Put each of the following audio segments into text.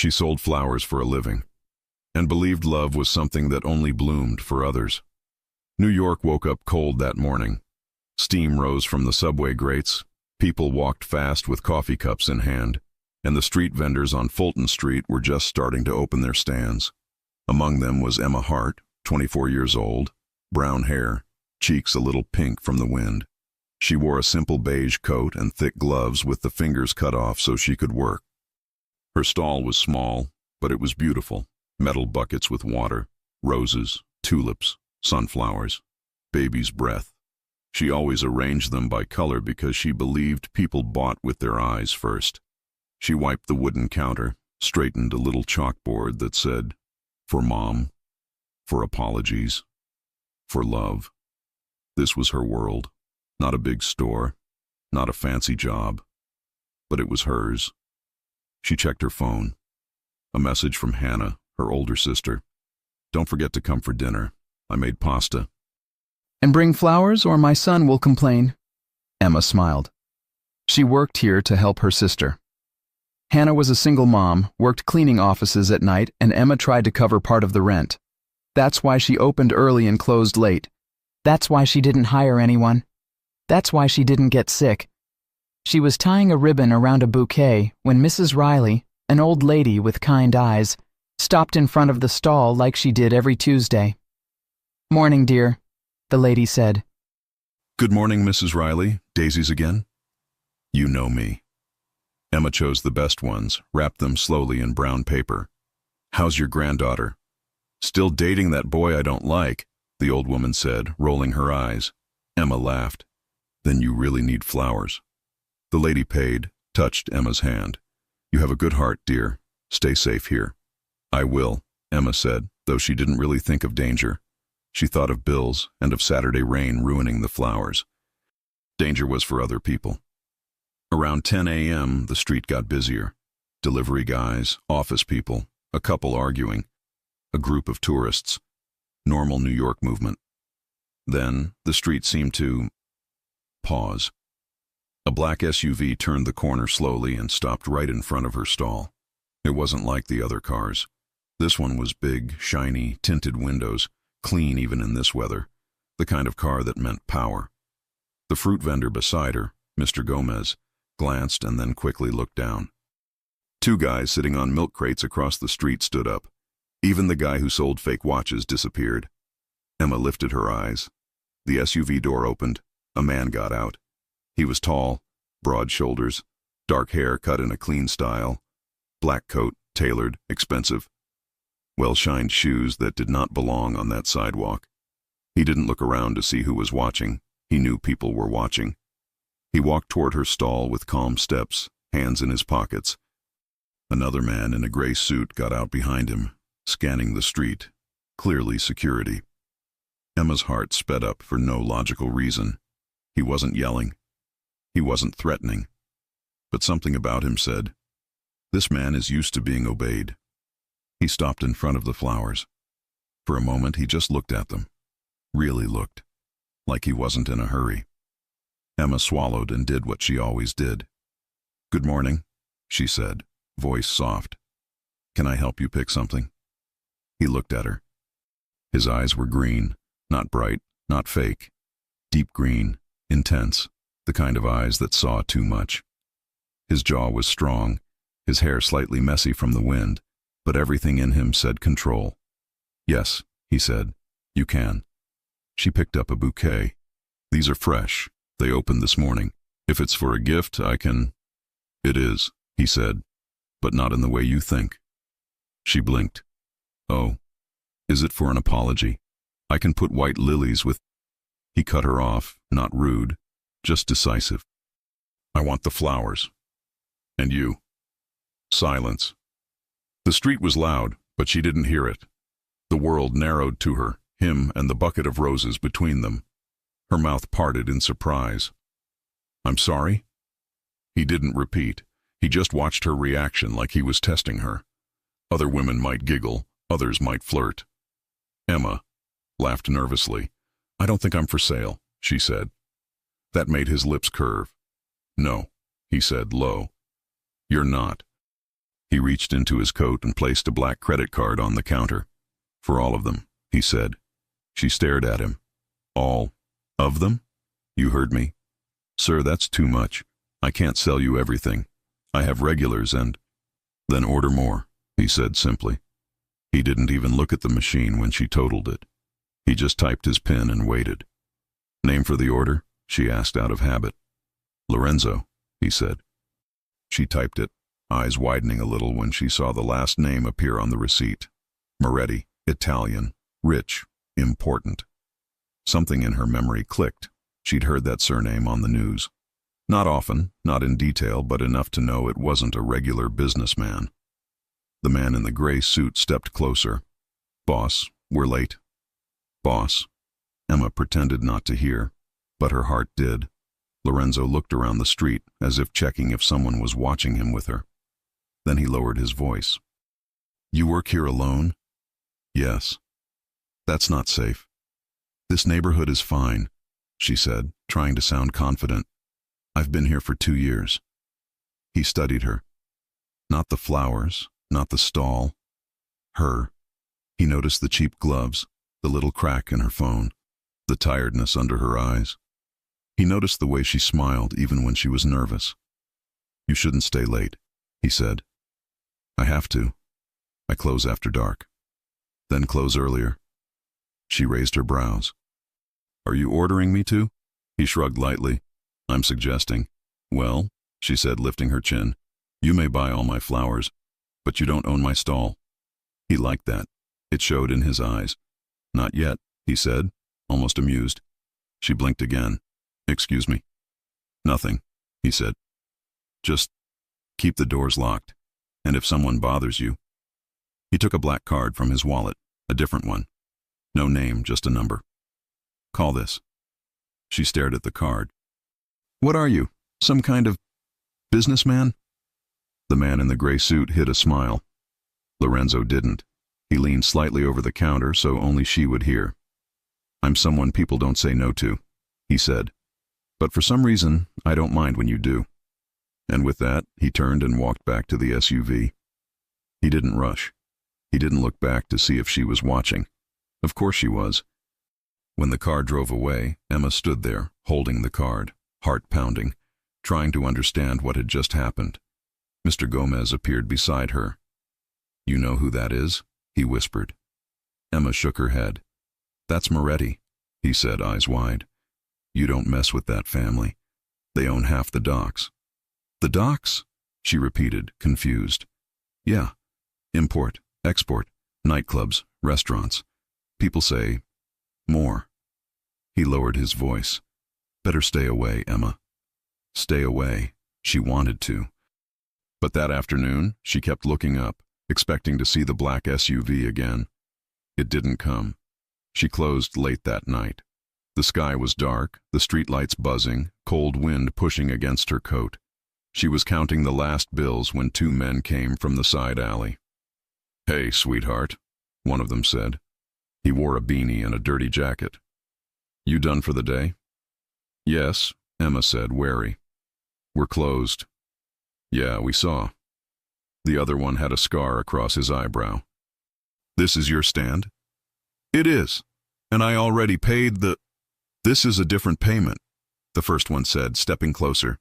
She sold flowers for a living, and believed love was something that only bloomed for others. New York woke up cold that morning. Steam rose from the subway grates, people walked fast with coffee cups in hand, and the street vendors on Fulton Street were just starting to open their stands. Among them was Emma Hart, 24 years old, brown hair, cheeks a little pink from the wind. She wore a simple beige coat and thick gloves with the fingers cut off so she could work. Her stall was small, but it was beautiful. Metal buckets with water, roses, tulips, sunflowers, baby's breath. She always arranged them by color because she believed people bought with their eyes first. She wiped the wooden counter, straightened a little chalkboard that said, "For Mom," "For apologies," "For love." This was her world. Not a big store, not a fancy job, but it was hers. She checked her phone. A message from Hannah, her older sister. "Don't forget to come for dinner. I made pasta." "And bring flowers or my son will complain." Emma smiled. She worked here to help her sister. Hannah was a single mom, worked cleaning offices at night, and Emma tried to cover part of the rent. That's why she opened early and closed late. That's why she didn't hire anyone. That's why she didn't get sick. She was tying a ribbon around a bouquet when Mrs. Riley, an old lady with kind eyes, stopped in front of the stall like she did every Tuesday. "Morning, dear," the lady said. "Good morning, Mrs. Riley. Daisies again?" "You know me." Emma chose the best ones, wrapped them slowly in brown paper. "How's your granddaughter?" "Still dating that boy I don't like," the old woman said, rolling her eyes. Emma laughed. "Then you really need flowers." The lady paid, touched Emma's hand. "You have a good heart, dear. Stay safe here." "I will," Emma said, though she didn't really think of danger. She thought of bills and of Saturday rain ruining the flowers. Danger was for other people. Around 10 a.m., the street got busier. Delivery guys, office people, a couple arguing, a group of tourists. Normal New York movement. Then the street seemed to pause. A black SUV turned the corner slowly and stopped right in front of her stall. It wasn't like the other cars. This one was big, shiny, tinted windows, clean even in this weather, the kind of car that meant power. The fruit vendor beside her, Mr. Gomez, glanced and then quickly looked down. Two guys sitting on milk crates across the street stood up. Even the guy who sold fake watches disappeared. Emma lifted her eyes. The SUV door opened. A man got out. He was tall, broad shoulders, dark hair cut in a clean style, black coat, tailored, expensive, well-shined shoes that did not belong on that sidewalk. He didn't look around to see who was watching. He knew people were watching. He walked toward her stall with calm steps, hands in his pockets. Another man in a gray suit got out behind him, scanning the street, clearly security. Emma's heart sped up for no logical reason. He wasn't yelling. He wasn't threatening. But something about him said, "This man is used to being obeyed." He stopped in front of the flowers. For a moment he just looked at them. Really looked. Like he wasn't in a hurry. Emma swallowed and did what she always did. "Good morning," she said, voice soft. "Can I help you pick something?" He looked at her. His eyes were green, not bright, not fake. Deep green, intense, the kind of eyes that saw too much. His jaw was strong, his hair slightly messy from the wind, but everything in him said control. "Yes," he said, "you can." She picked up a bouquet. "These are fresh. They opened this morning. If it's for a gift, I can—" "It is," he said, "but not in the way you think." She blinked. "Oh, is it for an apology? I can put white lilies with—" He cut her off, not rude, just decisive. "I want the flowers. And you." Silence. The street was loud, but she didn't hear it. The world narrowed to her, him and the bucket of roses between them. Her mouth parted in surprise. "I'm sorry?" He didn't repeat. He just watched her reaction like he was testing her. Other women might giggle, others might flirt. Emma laughed nervously. "I don't think I'm for sale," she said. That made his lips curve. "No," he said low. "You're not." He reached into his coat and placed a black credit card on the counter. For all of them, he said. She stared at him. All of them? You heard me. Sir, that's too much. I can't sell you everything. I have regulars and... Then order more, he said simply. He didn't even look at the machine when she totaled it. He just typed his PIN and waited. Name for the order? She asked out of habit. Lorenzo, he said. She typed it, eyes widening a little when she saw the last name appear on the receipt. Moretti, Italian, rich, important. Something in her memory clicked. She'd heard that surname on the news. Not often, not in detail, but enough to know it wasn't a regular businessman. The man in the gray suit stepped closer. Boss, we're late. Boss. Emma pretended not to hear, but her heart did. Lorenzo looked around the street as if checking if someone was watching him with her. Then he lowered his voice. You work here alone? Yes. That's not safe. This neighborhood is fine, she said, trying to sound confident. I've been here for 2 years. He studied her. Not the flowers, not the stall. Her. He noticed the cheap gloves, the little crack in her phone, the tiredness under her eyes. He noticed the way she smiled even when she was nervous. You shouldn't stay late, he said. I have to. I close after dark. Then close earlier. She raised her brows. Are you ordering me to? He shrugged lightly. I'm suggesting. Well, she said, lifting her chin, you may buy all my flowers, but you don't own my stall. He liked that. It showed in his eyes. Not yet, he said, almost amused. She blinked again. Excuse me. Nothing, he said. Just keep the doors locked, and if someone bothers you. He took a black card from his wallet, a different one. No name, just a number. Call this. She stared at the card. What are you, some kind of businessman? The man in the gray suit hid a smile. Lorenzo didn't. He leaned slightly over the counter so only she would hear. I'm someone people don't say no to, he said. But for some reason, I don't mind when you do. And with that, he turned and walked back to the SUV. He didn't rush. He didn't look back to see if she was watching. Of course she was. When the car drove away, Emma stood there, holding the card, heart pounding, trying to understand what had just happened. Mr. Gomez appeared beside her. You know who that is? He whispered. Emma shook her head. That's Moretti, he said, eyes wide. You don't mess with that family. They own half the docks. The docks? She repeated, confused. Yeah. Import, export, nightclubs, restaurants. People say, more. He lowered his voice. Better stay away, Emma. Stay away. She wanted to. But that afternoon, she kept looking up, expecting to see the black SUV again. It didn't come. She closed late that night. The sky was dark, the streetlights buzzing, cold wind pushing against her coat. She was counting the last bills when 2 men came from the side alley. Hey, sweetheart, one of them said. He wore a beanie and a dirty jacket. You done for the day? Yes, Emma said, wary. We're closed. Yeah, we saw. The other one had a scar across his eyebrow. This is your stand? It is, and I already paid the... This is a different payment, the first one said, stepping closer.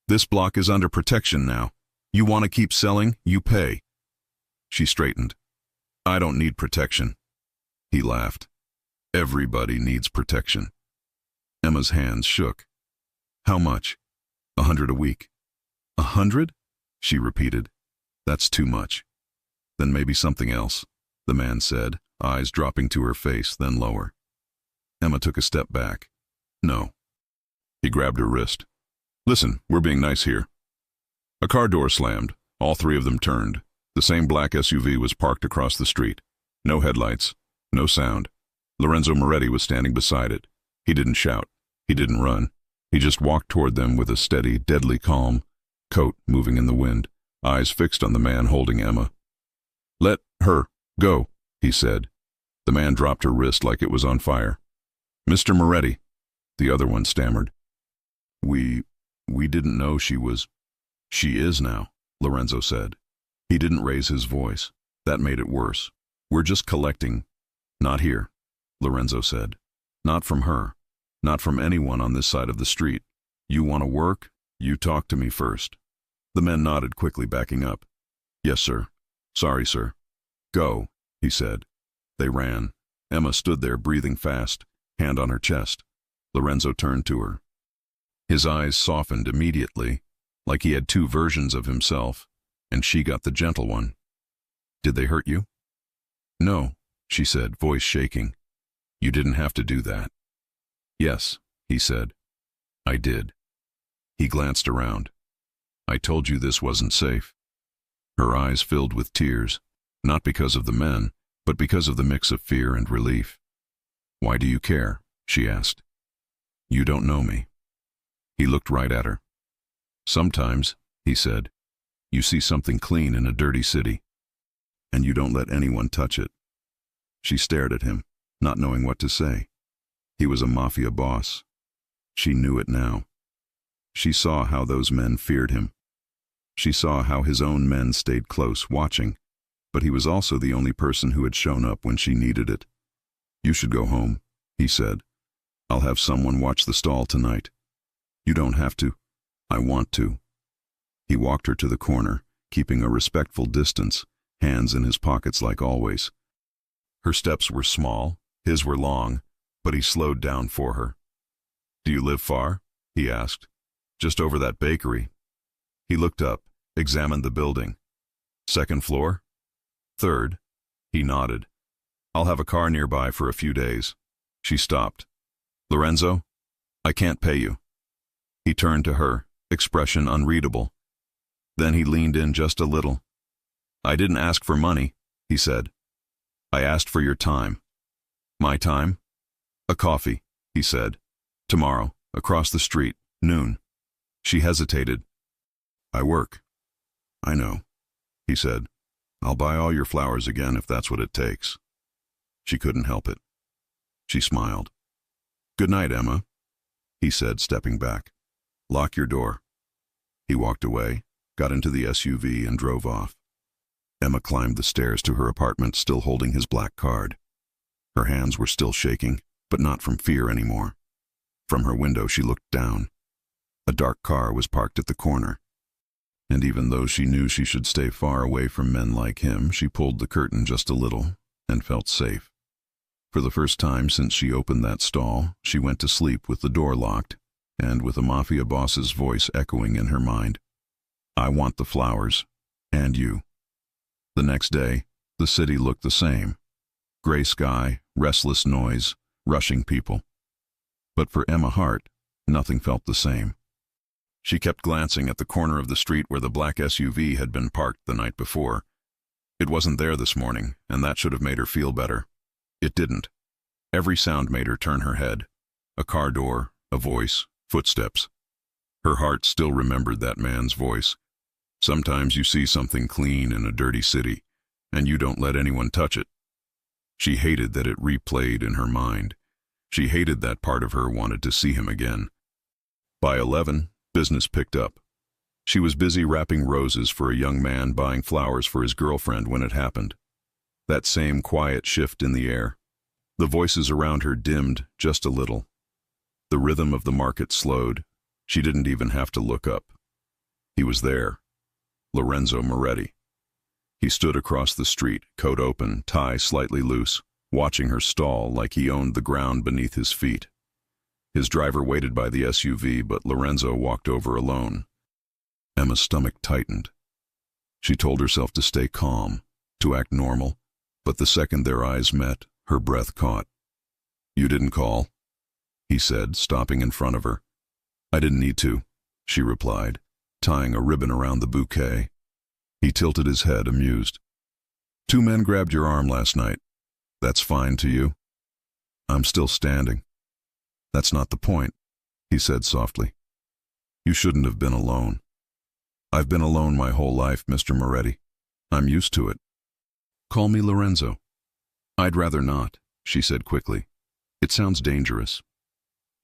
This block is under protection now. You want to keep selling, you pay. She straightened. I don't need protection. He laughed. Everybody needs protection. Emma's hands shook. How much? 100 a week. 100? She repeated. That's too much. Then maybe something else, the man said, eyes dropping to her face, then lower. Emma took a step back. No. He grabbed her wrist. Listen, we're being nice here. A car door slammed. All 3 of them turned. The same black SUV was parked across the street. No headlights. No sound. Lorenzo Moretti was standing beside it. He didn't shout. He didn't run. He just walked toward them with a steady, deadly calm, coat moving in the wind, eyes fixed on the man holding Emma. Let her go, he said. The man dropped her wrist like it was on fire. Mr. Moretti, the other one stammered. We didn't know she was... She is now, Lorenzo said. He didn't raise his voice. That made it worse. We're just collecting. Not here, Lorenzo said. Not from her. Not from anyone on this side of the street. You want to work? You talk to me first. The men nodded quickly, backing up. Yes, sir. Sorry, sir. Go, he said. They ran. Emma stood there, breathing fast, hand on her chest. Lorenzo turned to her. His eyes softened immediately, like he had two versions of himself, and she got the gentle one. Did they hurt you? No, she said, voice shaking. You didn't have to do that. Yes, he said. I did. He glanced around. I told you this wasn't safe. Her eyes filled with tears, not because of the men, but because of the mix of fear and relief. Why do you care? She asked. You don't know me. He looked right at her. Sometimes, he said, you see something clean in a dirty city, and you don't let anyone touch it. She stared at him, not knowing what to say. He was a mafia boss. She knew it now. She saw how those men feared him. She saw how his own men stayed close, watching, but he was also the only person who had shown up when she needed it. You should go home, he said. I'll have someone watch the stall tonight. You don't have to. I want to. He walked her to the corner, keeping a respectful distance, hands in his pockets like always. Her steps were small, his were long, but he slowed down for her. Do you live far? He asked. Just over that bakery. He looked up, examined the building. Second floor? Third. He nodded. I'll have a car nearby for a few days. She stopped. Lorenzo, I can't pay you. He turned to her, expression unreadable. Then he leaned in just a little. I didn't ask for money, he said. I asked for your time. My time? A coffee, he said. Tomorrow, across the street, noon. She hesitated. I work. I know, he said. I'll buy all your flowers again if that's what it takes. She couldn't help it. She smiled. Good night, Emma, he said, stepping back. Lock your door. He walked away, got into the SUV, and drove off. Emma climbed the stairs to her apartment, still holding his black card. Her hands were still shaking, but not from fear anymore. From her window she looked down. A dark car was parked at the corner. And even though she knew she should stay far away from men like him, she pulled the curtain just a little and felt safe. For the first time since she opened that stall, she went to sleep with the door locked and with a mafia boss's voice echoing in her mind. I want the flowers, and you. The next day, the city looked the same. Gray sky, restless noise, rushing people. But for Emma Hart, nothing felt the same. She kept glancing at the corner of the street where the black SUV had been parked the night before. It wasn't there this morning, and that should have made her feel better. It didn't. Every sound made her turn her head. A car door, a voice, footsteps. Her heart still remembered that man's voice. Sometimes you see something clean in a dirty city, and you don't let anyone touch it. She hated that it replayed in her mind. She hated that part of her wanted to see him again. By 11, business picked up. She was busy wrapping roses for a young man buying flowers for his girlfriend when it happened. That same quiet shift in the air. The voices around her dimmed just a little. The rhythm of the market slowed. She didn't even have to look up. He was there. Lorenzo Moretti. He stood across the street, coat open, tie slightly loose, watching her stall like he owned the ground beneath his feet. His driver waited by the SUV, but Lorenzo walked over alone. Emma's stomach tightened. She told herself to stay calm, to act normal, but the second their eyes met, her breath caught. You didn't call, he said, stopping in front of her. I didn't need to, she replied, tying a ribbon around the bouquet. He tilted his head, amused. 2 men grabbed your arm last night. That's fine to you? I'm still standing. That's not the point, he said softly. You shouldn't have been alone. I've been alone my whole life, Mr. Moretti. I'm used to it. Call me Lorenzo. I'd rather not, she said quickly. It sounds dangerous.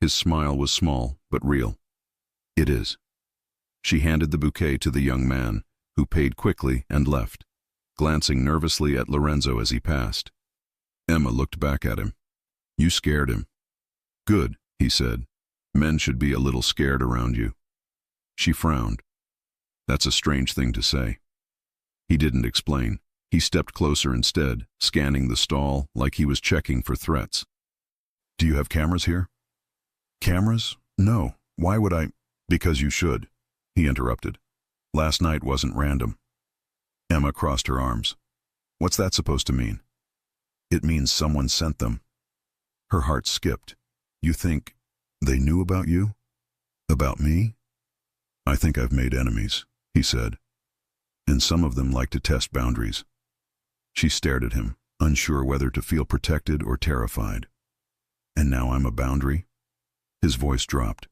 His smile was small, but real. It is. She handed the bouquet to the young man, who paid quickly and left, glancing nervously at Lorenzo as he passed. Emma looked back at him. "You scared him." "Good," he said. "Men should be a little scared around you." She frowned. "That's a strange thing to say." He didn't explain. He stepped closer instead, scanning the stall like he was checking for threats. "Do you have cameras here?" "Cameras? No. Why would I?" "Because you should," he interrupted. "Last night wasn't random." Emma crossed her arms. "What's that supposed to mean?" "It means someone sent them." Her heart skipped. "You think they knew about you? About me?" "I think I've made enemies," he said. "And some of them like to test boundaries." She stared at him, unsure whether to feel protected or terrified. "And now I'm a boundary?" His voice dropped.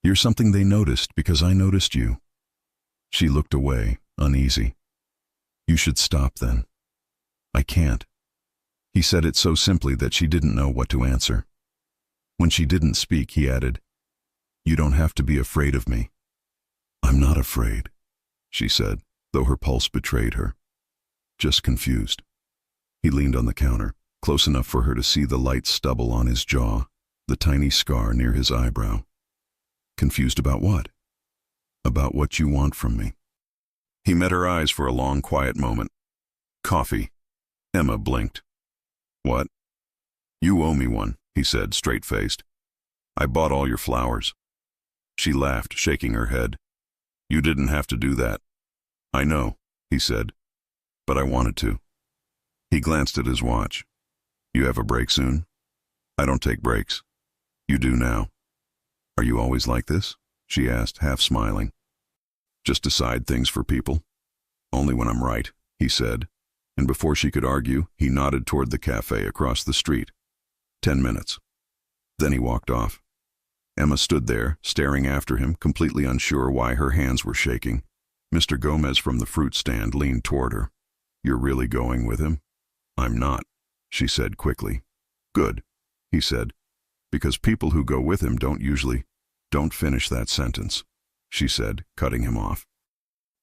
"You're something they noticed because I noticed you." She looked away, uneasy. "You should stop then." "I can't." He said it so simply that she didn't know what to answer. When she didn't speak, he added, "You don't have to be afraid of me." "I'm not afraid," she said, though her pulse betrayed her. "Just confused." He leaned on the counter, close enough for her to see the light stubble on his jaw, the tiny scar near his eyebrow. "Confused about what?" "About what you want from me." He met her eyes for a long, quiet moment. "Coffee." Emma blinked. "What?" "You owe me one," he said, straight-faced. "I bought all your flowers." She laughed, shaking her head. "You didn't have to do that." "I know," he said, "but I wanted to." He glanced at his watch. "You have a break soon?" "I don't take breaks." "You do now." "Are you always like this?" she asked, half smiling. "Just decide things for people?" "Only when I'm right," he said, and before she could argue, he nodded toward the cafe across the street. 10 minutes. Then he walked off. Emma stood there, staring after him, completely unsure why her hands were shaking. Mr. Gomez from the fruit stand leaned toward her. "You're really going with him?" "I'm not," she said quickly. "Good," he said, "because people who go with him don't usually—" "Don't finish that sentence," she said, cutting him off.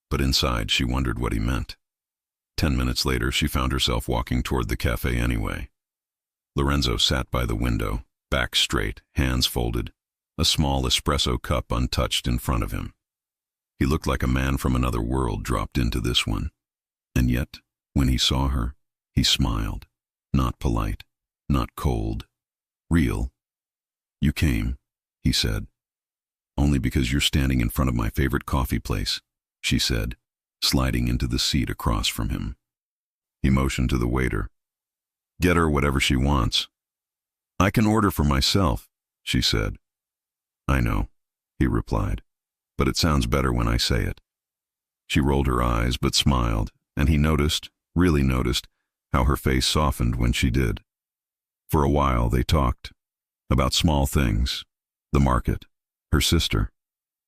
But inside, she wondered what he meant. 10 minutes later, she found herself walking toward the cafe anyway. Lorenzo sat by the window, back straight, hands folded, a small espresso cup untouched in front of him. He looked like a man from another world dropped into this one. And yet, when he saw her, he smiled. Not polite, not cold, real. "You came," he said. "Only because you're standing in front of my favorite coffee place," she said, sliding into the seat across from him. He motioned to the waiter. "Get her whatever she wants." "I can order for myself," she said. "I know," he replied, "but it sounds better when I say it." She rolled her eyes but smiled, and he noticed, really noticed, how her face softened when she did. For a while they talked, about small things, the market, her sister,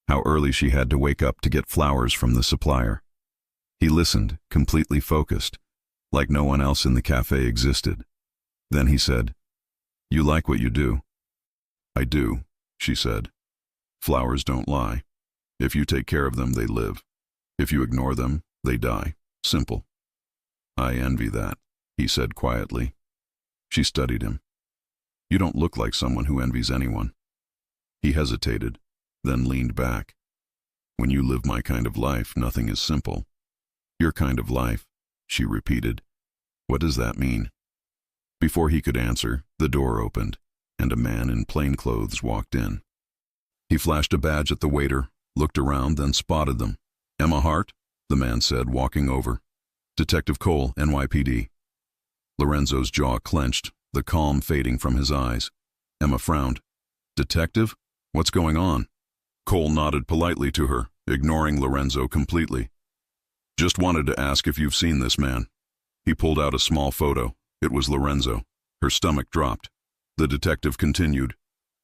how early she had to wake up to get flowers from the supplier. He listened, completely focused, like no one else in the cafe existed. Then he said, "You like what you do?" "I do," she said. "Flowers don't lie. If you take care of them, they live. If you ignore them, they die. Simple." "I envy that," he said quietly. She studied him. "You don't look like someone who envies anyone." He hesitated, then leaned back. "When you live my kind of life, nothing is simple." "Your kind of life," she repeated. "What does that mean?" Before he could answer, the door opened, and a man in plain clothes walked in. He flashed a badge at the waiter, looked around, then spotted them. "Emma Hart," the man said, walking over. "Detective Cole, NYPD." Lorenzo's jaw clenched, the calm fading from his eyes. Emma frowned. "Detective? What's going on?" Cole nodded politely to her, ignoring Lorenzo completely. "Just wanted to ask if you've seen this man." He pulled out a small photo. It was Lorenzo. Her stomach dropped. The detective continued.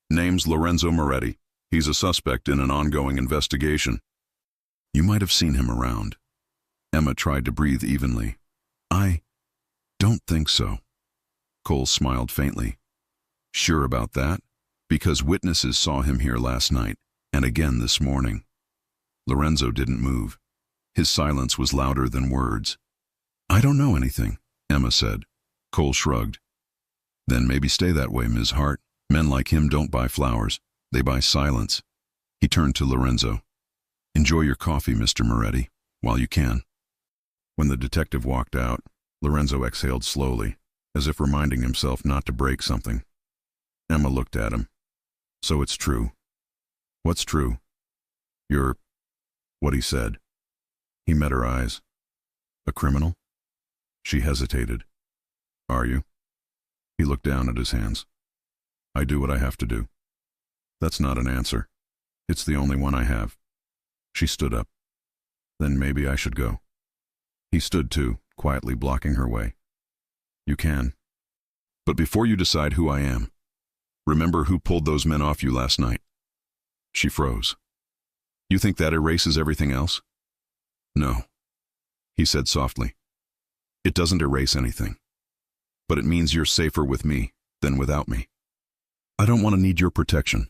"Name's Lorenzo Moretti. He's a suspect in an ongoing investigation." "You might have seen him around." Emma tried to breathe evenly. "I don't think so." Cole smiled faintly. "Sure about that?" "Because witnesses saw him here last night, and again this morning." Lorenzo didn't move. His silence was louder than words. "I don't know anything," Emma said. Cole shrugged. "Then maybe stay that way, Ms. Hart. Men like him don't buy flowers. They buy silence." He turned to Lorenzo. "Enjoy your coffee, Mr. Moretti, while you can." When the detective walked out, Lorenzo exhaled slowly, as if reminding himself not to break something. Emma looked at him. "So it's true." "What's true?" "You're—" what he said. He met her eyes. "A criminal?" She hesitated. "Are you?" He looked down at his hands. "I do what I have to do." "That's not an answer. It's the only one I have." She stood up. "Then maybe I should go." He stood too, quietly blocking her way. "You can. But before you decide who I am, remember who pulled those men off you last night." She froze. "You think that erases everything else?" "No," he said softly. "It doesn't erase anything. But it means you're safer with me than without me." "I don't want to need your protection,"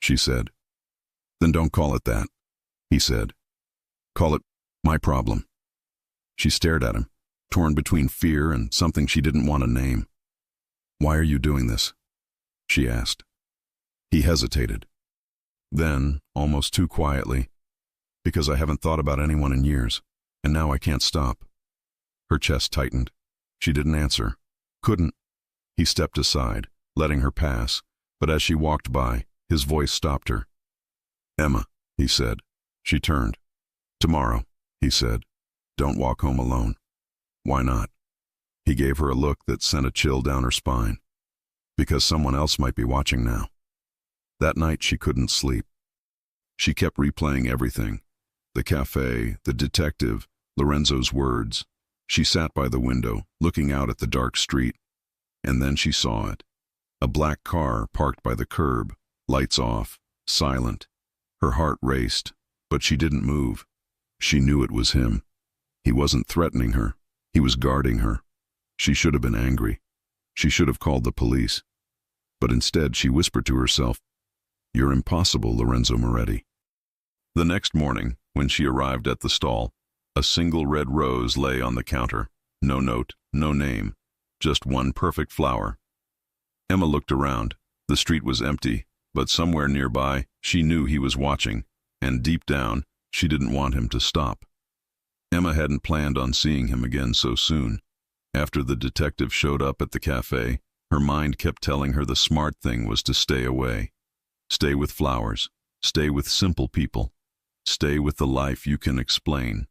she said. "Then don't call it that," he said. "Call it my problem." She stared at him, torn between fear and something she didn't want to name. "Why are you doing this?" she asked. He hesitated. Then, almost too quietly, "Because I haven't thought about anyone in years, and now I can't stop." Her chest tightened. She didn't answer. Couldn't. He stepped aside, letting her pass, but as she walked by, his voice stopped her. "Emma," he said. She turned. "Tomorrow," he said. "Don't walk home alone." "Why not?" He gave her a look that sent a chill down her spine. "Because someone else might be watching now." That night she couldn't sleep. She kept replaying everything. The cafe, the detective, Lorenzo's words. She sat by the window, looking out at the dark street. And then she saw it. A black car parked by the curb, lights off, silent. Her heart raced, but she didn't move. She knew it was him. He wasn't threatening her. He was guarding her. She should have been angry. She should have called the police. But instead she whispered to herself, "You're impossible, Lorenzo Moretti." The next morning, when she arrived at the stall, a single red rose lay on the counter. No note, no name, just one perfect flower. Emma looked around. The street was empty, but somewhere nearby, she knew he was watching, and deep down, she didn't want him to stop. Emma hadn't planned on seeing him again so soon. After the detective showed up at the cafe, her mind kept telling her the smart thing was to stay away. Stay with flowers. Stay with simple people. Stay with the life you can explain.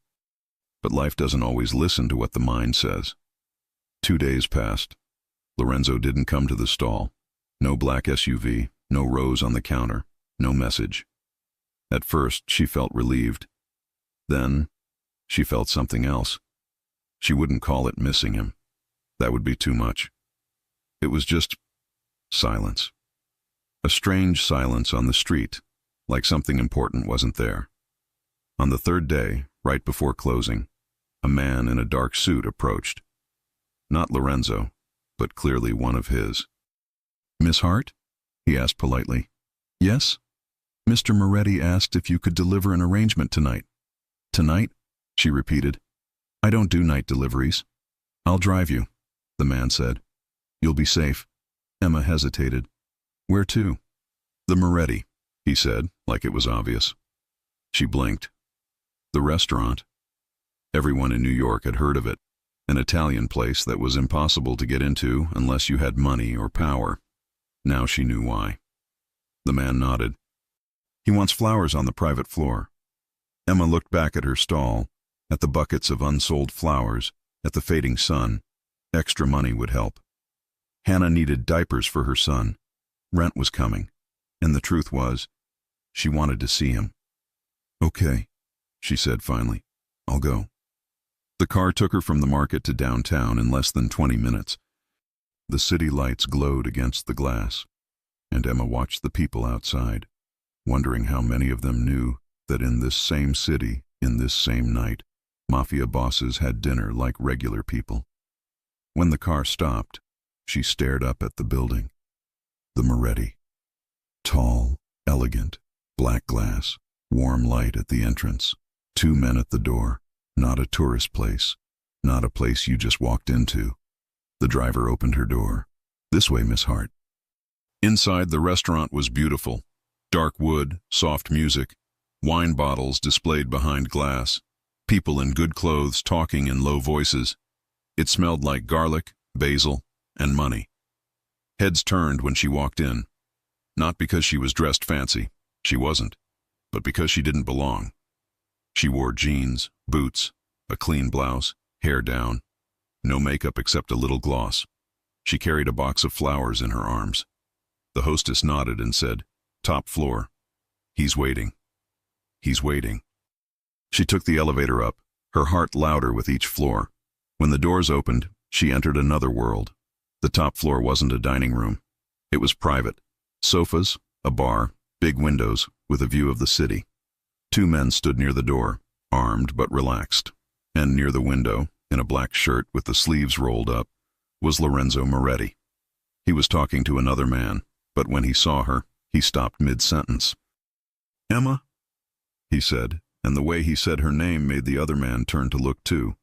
But life doesn't always listen to what the mind says. 2 days passed. Lorenzo didn't come to the stall. No black SUV, no rose on the counter, no message. At first, she felt relieved. Then, she felt something else. She wouldn't call it missing him. That would be too much. It was just silence. A strange silence on the street, like something important wasn't there. On the third day, right before closing, a man in a dark suit approached. Not Lorenzo, but clearly one of his. "Miss Hart?" he asked politely. "Yes?" "Mr. Moretti asked if you could deliver an arrangement tonight." "Tonight?" she repeated. "I don't do night deliveries." "I'll drive you," the man said. "You'll be safe." Emma hesitated. "Where to?" "The Moretti," he said, like it was obvious. She blinked. The restaurant. Everyone in New York had heard of it. An Italian place that was impossible to get into unless you had money or power. Now she knew why. The man nodded. "He wants flowers on the private floor." Emma looked back at her stall, at the buckets of unsold flowers, at the fading sun. Extra money would help. Hannah needed diapers for her son. Rent was coming. And the truth was, she wanted to see him. "Okay," she said finally. "I'll go." The car took her from the market to downtown in less than 20 minutes. The city lights glowed against the glass, and Emma watched the people outside, wondering how many of them knew that in this same city, in this same night, Mafia bosses had dinner like regular people. When the car stopped, she stared up at the building. The Moretti. Tall, elegant, black glass, warm light at the entrance, Two men at the door. Not a tourist place. Not a place you just walked into. The driver opened her door. "This way, Miss Hart." Inside, the restaurant was beautiful. Dark wood, soft music, wine bottles displayed behind glass, people in good clothes talking in low voices. It smelled like garlic, basil, and money. Heads turned when she walked in. Not because she was dressed fancy. She wasn't. But because she didn't belong. She wore jeans, boots, a clean blouse, hair down. No makeup except a little gloss. She carried a box of flowers in her arms. The hostess nodded and said, "Top floor." "He's waiting." "He's waiting." She took the elevator up, her heart louder with each floor. When the doors opened, she entered another world. The top floor wasn't a dining room. It was private. Sofas, a bar, big windows with a view of the city. Two men stood near the door, armed but relaxed. And near the window, in a black shirt with the sleeves rolled up, was Lorenzo Moretti. He was talking to another man, but when he saw her, he stopped mid-sentence. "Emma?" he said, and the way he said her name made the other man turn to look too.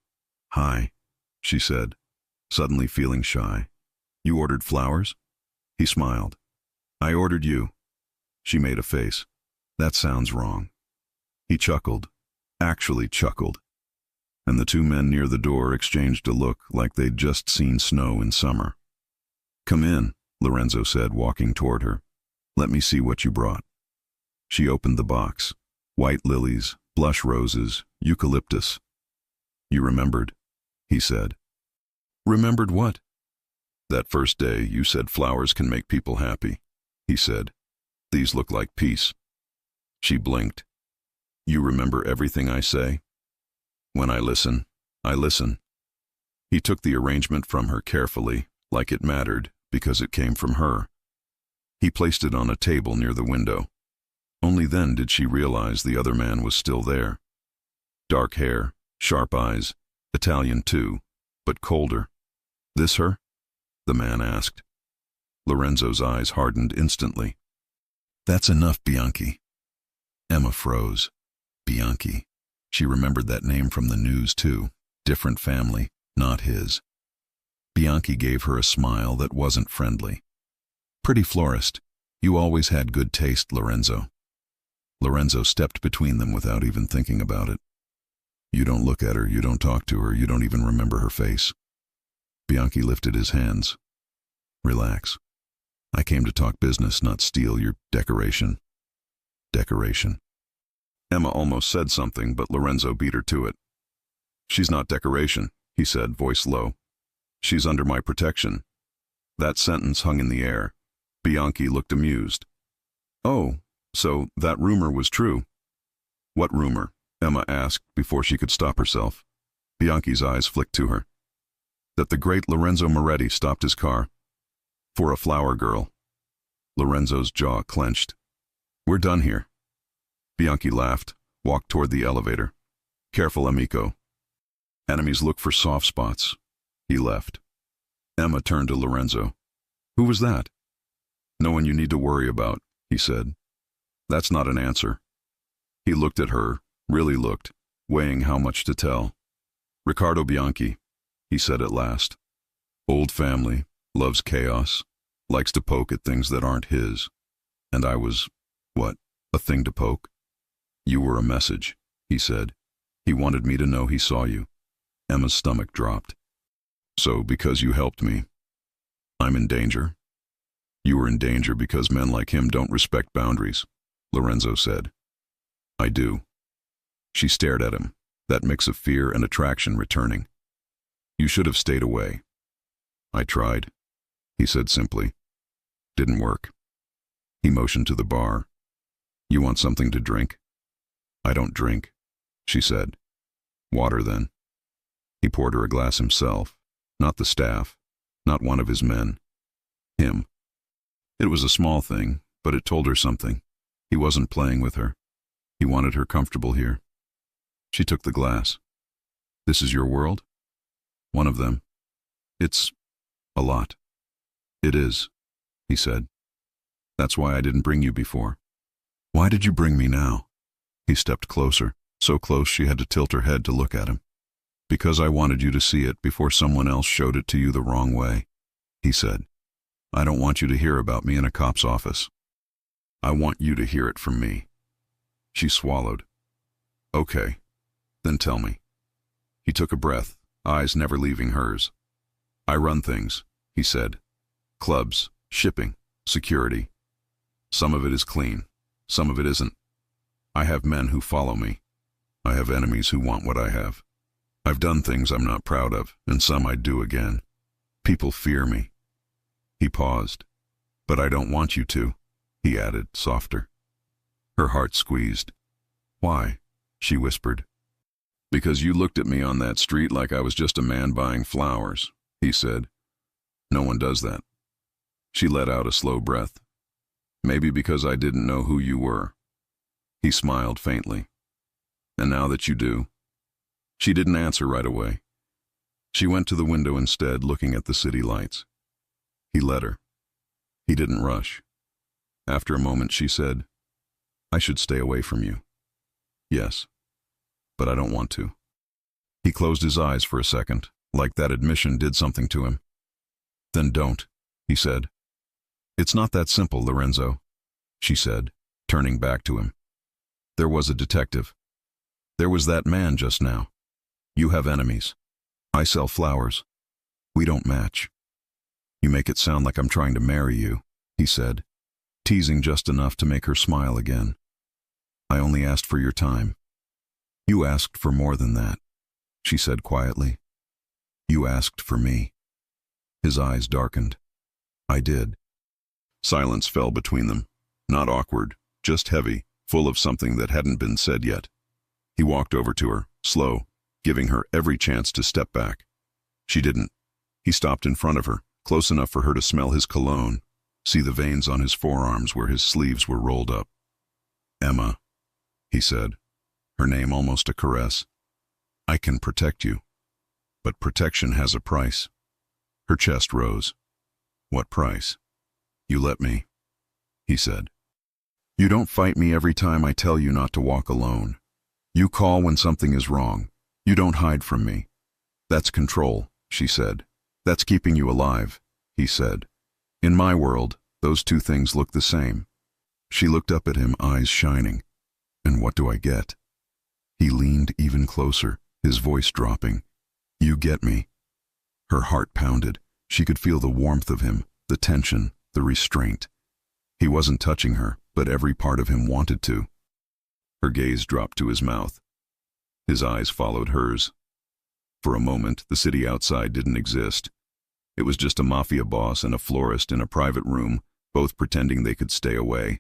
"Hi," she said, suddenly feeling shy. "You ordered flowers?" He smiled. "I ordered you." She made a face. "That sounds wrong." He chuckled, actually chuckled, and the two men near the door exchanged a look like they'd just seen snow in summer. "Come in," Lorenzo said, walking toward her. "Let me see what you brought." She opened the box. White lilies, blush roses, eucalyptus. "You remembered," he said. "Remembered what?" "That first day you said flowers can make people happy," he said. "These look like peace." She blinked. "You remember everything I say?" "When I listen, I listen." He took the arrangement from her carefully, like it mattered, because it came from her. He placed it on a table near the window. Only then did she realize the other man was still there. Dark hair, sharp eyes, Italian too, but colder. "This her?" the man asked. Lorenzo's eyes hardened instantly. "That's enough, Bianchi." Emma froze. Bianchi. She remembered that name from the news too. Different family, not his. Bianchi gave her a smile that wasn't friendly. "Pretty florist. You always had good taste, Lorenzo." Lorenzo stepped between them without even thinking about it. "You don't look at her, you don't talk to her, you don't even remember her face." Bianchi lifted his hands. "Relax. I came to talk business, not steal your decoration." "Decoration." Emma almost said something, but Lorenzo beat her to it. "She's not decoration," he said, voice low. "She's under my protection." That sentence hung in the air. Bianchi looked amused. "Oh, so that rumor was true." "What rumor?" Emma asked before she could stop herself. Bianchi's eyes flicked to her. "That the great Lorenzo Moretti stopped his car. For a flower girl." Lorenzo's jaw clenched. "We're done here." Bianchi laughed, walked toward the elevator. "Careful, amico. Enemies look for soft spots." He left. Emma turned to Lorenzo. "Who was that?" "No one you need to worry about," he said. "That's not an answer." He looked at her, really looked, weighing how much to tell. "Riccardo Bianchi," he said at last. "Old family, loves chaos, likes to poke at things that aren't his. And I was, what, a thing to poke?" "You were a message," he said. "He wanted me to know he saw you." Emma's stomach dropped. "So because you helped me, I'm in danger?" "You were in danger because men like him don't respect boundaries," Lorenzo said. "I do." She stared at him, that mix of fear and attraction returning. "You should have stayed away." "I tried," he said simply. "Didn't work." He motioned to the bar. "You want something to drink?" "I don't drink," she said. "Water, then." He poured her a glass himself, not the staff, not one of his men. Him. It was a small thing, but it told her something. He wasn't playing with her. He wanted her comfortable here. She took the glass. "This is your world?" "One of them. It's a lot." "It is," he said. "That's why I didn't bring you before." "Why did you bring me now?" He stepped closer. so close she had to tilt her head to look at him. Because I wanted you to see it before someone else showed it to you the wrong way, he said. I don't want you to hear about me in a cop's office. I want you to hear it from me. She swallowed. Okay, then tell me. He took a breath, eyes never leaving hers. I run things, he said. Clubs, shipping, security. Some of it is clean, some of it isn't. I have men who follow me. I have enemies who want what I have. I've done things I'm not proud of, and some I'd do again. People fear me. He paused. But I don't want you to, he added, softer. Her heart squeezed. Why? She whispered. Because you looked at me on that street like I was just a man buying flowers, he said. No one does that. She let out a slow breath. Maybe because I didn't know who you were. He smiled faintly. And now that you do? She didn't answer right away. She went to the window instead, looking at the city lights. He let her. He didn't rush. After a moment, she said, I should stay away from you. Yes, but I don't want to. He closed his eyes for a second, like that admission did something to him. Then don't, he said. It's not that simple, Lorenzo, she said, turning back to him. There was a detective. There was that man just now. You have enemies. I sell flowers. We don't match. You make it sound like I'm trying to marry you, he said, teasing just enough to make her smile again. I only asked for your time. You asked for more than that, she said quietly. You asked for me. His eyes darkened. I did. Silence fell between them, not awkward, just heavy, full of something that hadn't been said yet. He walked over to her, slow, giving her every chance to step back. She didn't. He stopped in front of her, close enough for her to smell his cologne, see the veins on his forearms where his sleeves were rolled up. Emma, he said, her name almost a caress. I can protect you, but protection has a price. Her chest rose. What price? You let me, he said. You don't fight me every time I tell you not to walk alone. You call when something is wrong. You don't hide from me. That's control, she said. That's keeping you alive, he said. In my world, those two things look the same. She looked up at him, eyes shining. And what do I get? He leaned even closer, his voice dropping. You get me. Her heart pounded. She could feel the warmth of him, the tension, the restraint. He wasn't touching her, but every part of him wanted to. Her gaze dropped to his mouth. His eyes followed hers. For a moment, the city outside didn't exist. It was just a mafia boss and a florist in a private room, both pretending they could stay away.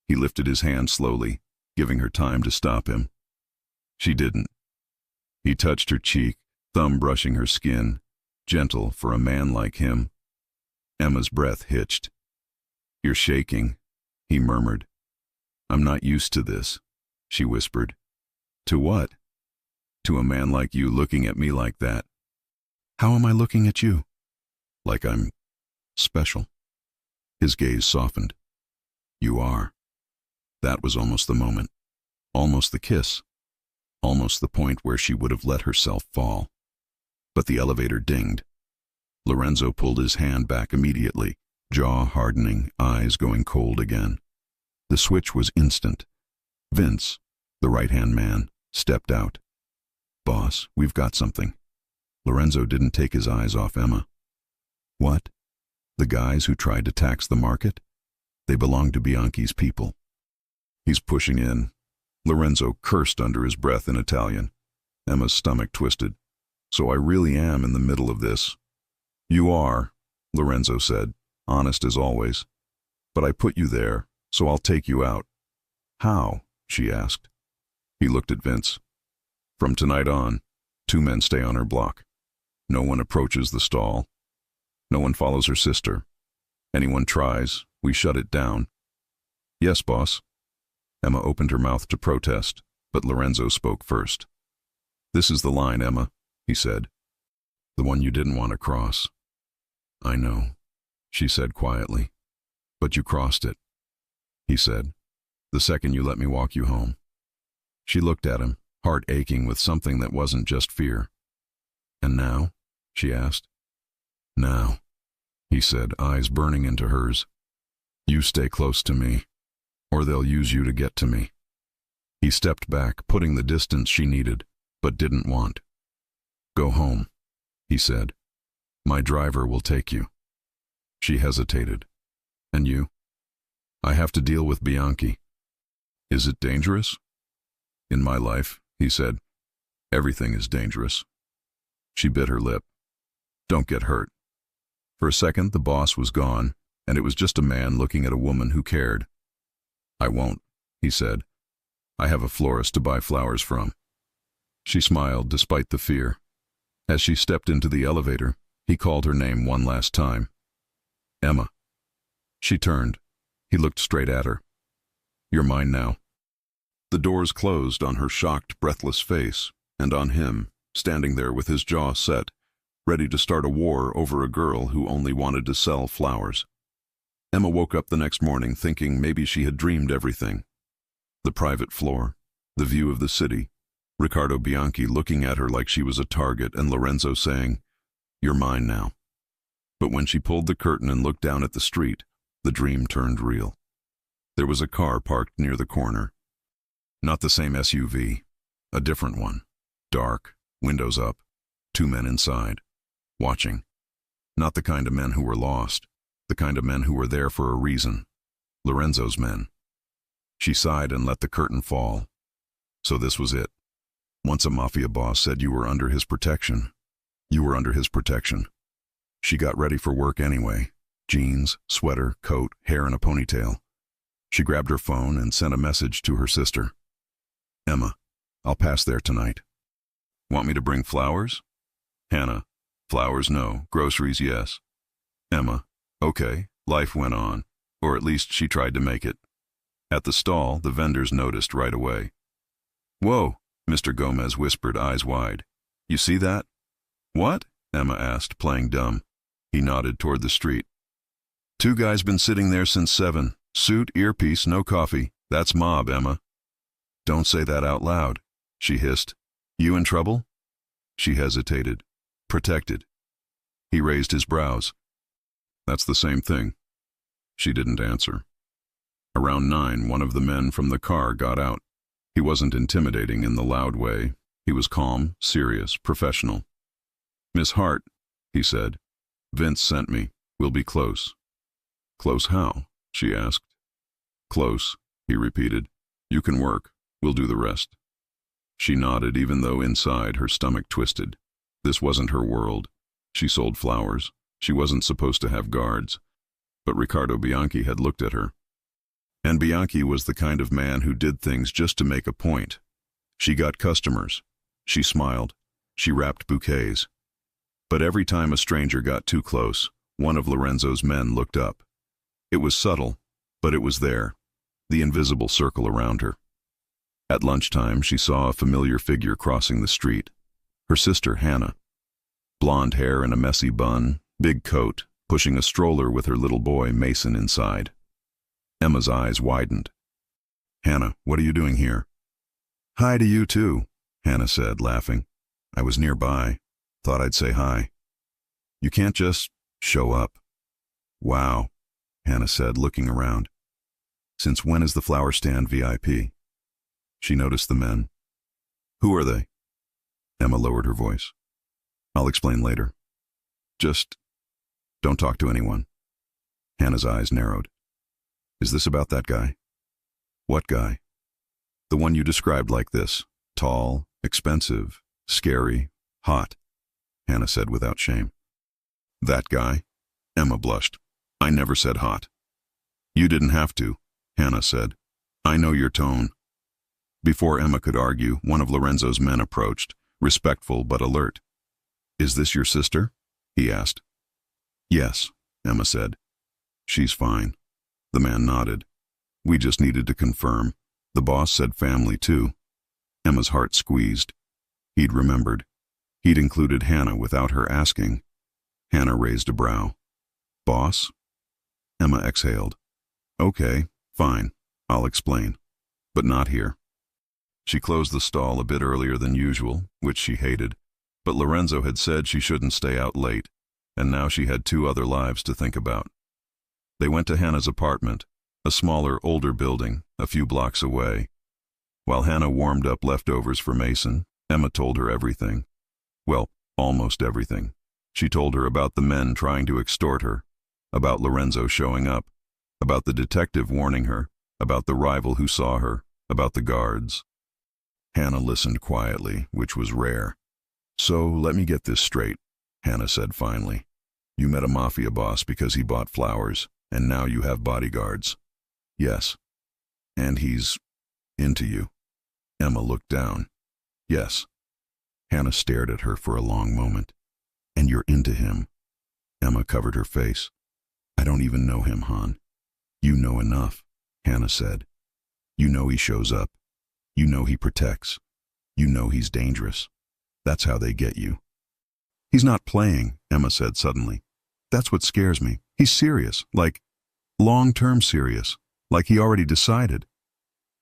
He lifted his hand slowly, giving her time to stop him. She didn't. He touched her cheek, thumb brushing her skin, gentle for a man like him. Emma's breath hitched. You're shaking, he murmured. I'm not used to this, she whispered. To what? To a man like you looking at me like that. How am I looking at you? Like I'm special. His gaze softened. You are. That was almost the moment. Almost the kiss. Almost the point where she would have let herself fall. But the elevator dinged. Lorenzo pulled his hand back immediately, jaw hardening, eyes going cold again. The switch was instant. Vince, the right-hand man, stepped out. Boss, we've got something. Lorenzo didn't take his eyes off Emma. What? The guys who tried to tax the market? They belonged to Bianchi's people. He's pushing in. Lorenzo cursed under his breath in Italian. Emma's stomach twisted. So I really am in the middle of this. You are, Lorenzo said, honest as always. But I put you there, so I'll take you out. How? She asked. He looked at Vince. From tonight on, 2 men stay on her block. No one approaches the stall. No one follows her sister. Anyone tries, we shut it down. Yes, boss. Emma opened her mouth to protest, but Lorenzo spoke first. This is the line, Emma, he said. The one you didn't want to cross. I know, she said quietly. But you crossed it, he said, the second you let me walk you home. She looked at him, heart aching with something that wasn't just fear. "And now?" she asked. "Now," he said, eyes burning into hers. "You stay close to me, or they'll use you to get to me." He stepped back, putting the distance she needed, but didn't want. "Go home," he said. "My driver will take you." She hesitated. "And you?" "I have to deal with Bianchi." "Is it dangerous?" "In my life," he said, "everything is dangerous." She bit her lip. "Don't get hurt." For a second, the boss was gone, and it was just a man looking at a woman who cared. "I won't," he said. "I have a florist to buy flowers from." She smiled despite the fear. As she stepped into the elevator, he called her name one last time. "Emma." She turned. He looked straight at her. "You're mine now." The doors closed on her shocked, breathless face, and on him, standing there with his jaw set, ready to start a war over a girl who only wanted to sell flowers. Emma woke up the next morning thinking maybe she had dreamed everything. The private floor, the view of the city, Riccardo Bianchi looking at her like she was a target, and Lorenzo saying, "You're mine now." But when she pulled the curtain and looked down at the street, the dream turned real. There was a car parked near the corner. Not the same SUV, a different one. Dark, windows up, two men inside, watching. Not the kind of men who were lost, the kind of men who were there for a reason. Lorenzo's men. She sighed and let the curtain fall. So this was it. Once a Mafia boss said you were under his protection. You were under his protection. She got ready for work anyway. Jeans, sweater, coat, hair in a ponytail. She grabbed her phone and sent a message to her sister. "Emma, I'll pass there tonight." "Want me to bring flowers?" Hannah, "Flowers no, groceries yes." Emma, "Okay." Life went on, or at least she tried to make it. At the stall, the vendors noticed right away. "Whoa," Mr. Gomez whispered, eyes wide. "You see that?" "What?" Emma asked, playing dumb. He nodded toward the street. "Two guys been sitting there since 7. Suit, earpiece, no coffee. That's mob, Emma." "Don't say that out loud," she hissed. "You in trouble?" She hesitated. "Protected." He raised his brows. "That's the same thing." She didn't answer. Around 9, one of the men from the car got out. He wasn't intimidating in the loud way. He was calm, serious, professional. "Miss Hart," he said. "Vince sent me. We'll be close." "Close how?" she asked. "Close," he repeated. "You can work. We'll do the rest." She nodded, even though inside her stomach twisted. This wasn't her world. She sold flowers. She wasn't supposed to have guards. But Riccardo Bianchi had looked at her. And Bianchi was the kind of man who did things just to make a point. She got customers. She smiled. She wrapped bouquets. But every time a stranger got too close, one of Lorenzo's men looked up. It was subtle, but it was there, the invisible circle around her. At lunchtime, she saw a familiar figure crossing the street. Her sister, Hannah. Blonde hair in a messy bun, big coat, pushing a stroller with her little boy, Mason, inside. Emma's eyes widened. "Hannah, what are you doing here?" "Hi to you too," Hannah said, laughing. "I was nearby. Thought I'd say hi." "You can't just show up." "Wow," Hannah said, looking around. "Since when is the flower stand VIP?" She noticed the men. "Who are they?" Emma lowered her voice. "I'll explain later. Just don't talk to anyone." Hannah's eyes narrowed. "Is this about that guy?" "What guy?" "The one you described like this. Tall, expensive, scary, hot," Hannah said without shame. "That guy?" Emma blushed. "I never said hot." "You didn't have to," Hannah said. "I know your tone." Before Emma could argue, one of Lorenzo's men approached, respectful but alert. "Is this your sister?" he asked. "Yes," Emma said. "She's fine." The man nodded. "We just needed to confirm. The boss said family too." Emma's heart squeezed. He'd remembered. He'd included Hannah without her asking. Hannah raised a brow. "Boss?" Emma exhaled. "Okay, fine. I'll explain. But not here." She closed the stall a bit earlier than usual, which she hated, but Lorenzo had said she shouldn't stay out late, and now she had 2 other lives to think about. They went to Hannah's apartment, a smaller, older building, a few blocks away. While Hannah warmed up leftovers for Mason, Emma told her everything. Well, almost everything. She told her about the men trying to extort her, about Lorenzo showing up, about the detective warning her, about the rival who saw her, about the guards. Hannah listened quietly, which was rare. "So, let me get this straight," Hannah said finally. "You met a Mafia boss because he bought flowers, and now you have bodyguards." "Yes." "And he's into you?" Emma looked down. "Yes." Hannah stared at her for a long moment. "And you're into him?" Emma covered her face. "I don't even know him, hon." "You know enough," Hannah said. "You know he shows up. You know he protects. You know he's dangerous. That's how they get you." "He's not playing," Emma said suddenly. "That's what scares me. He's serious, like long-term serious, like he already decided."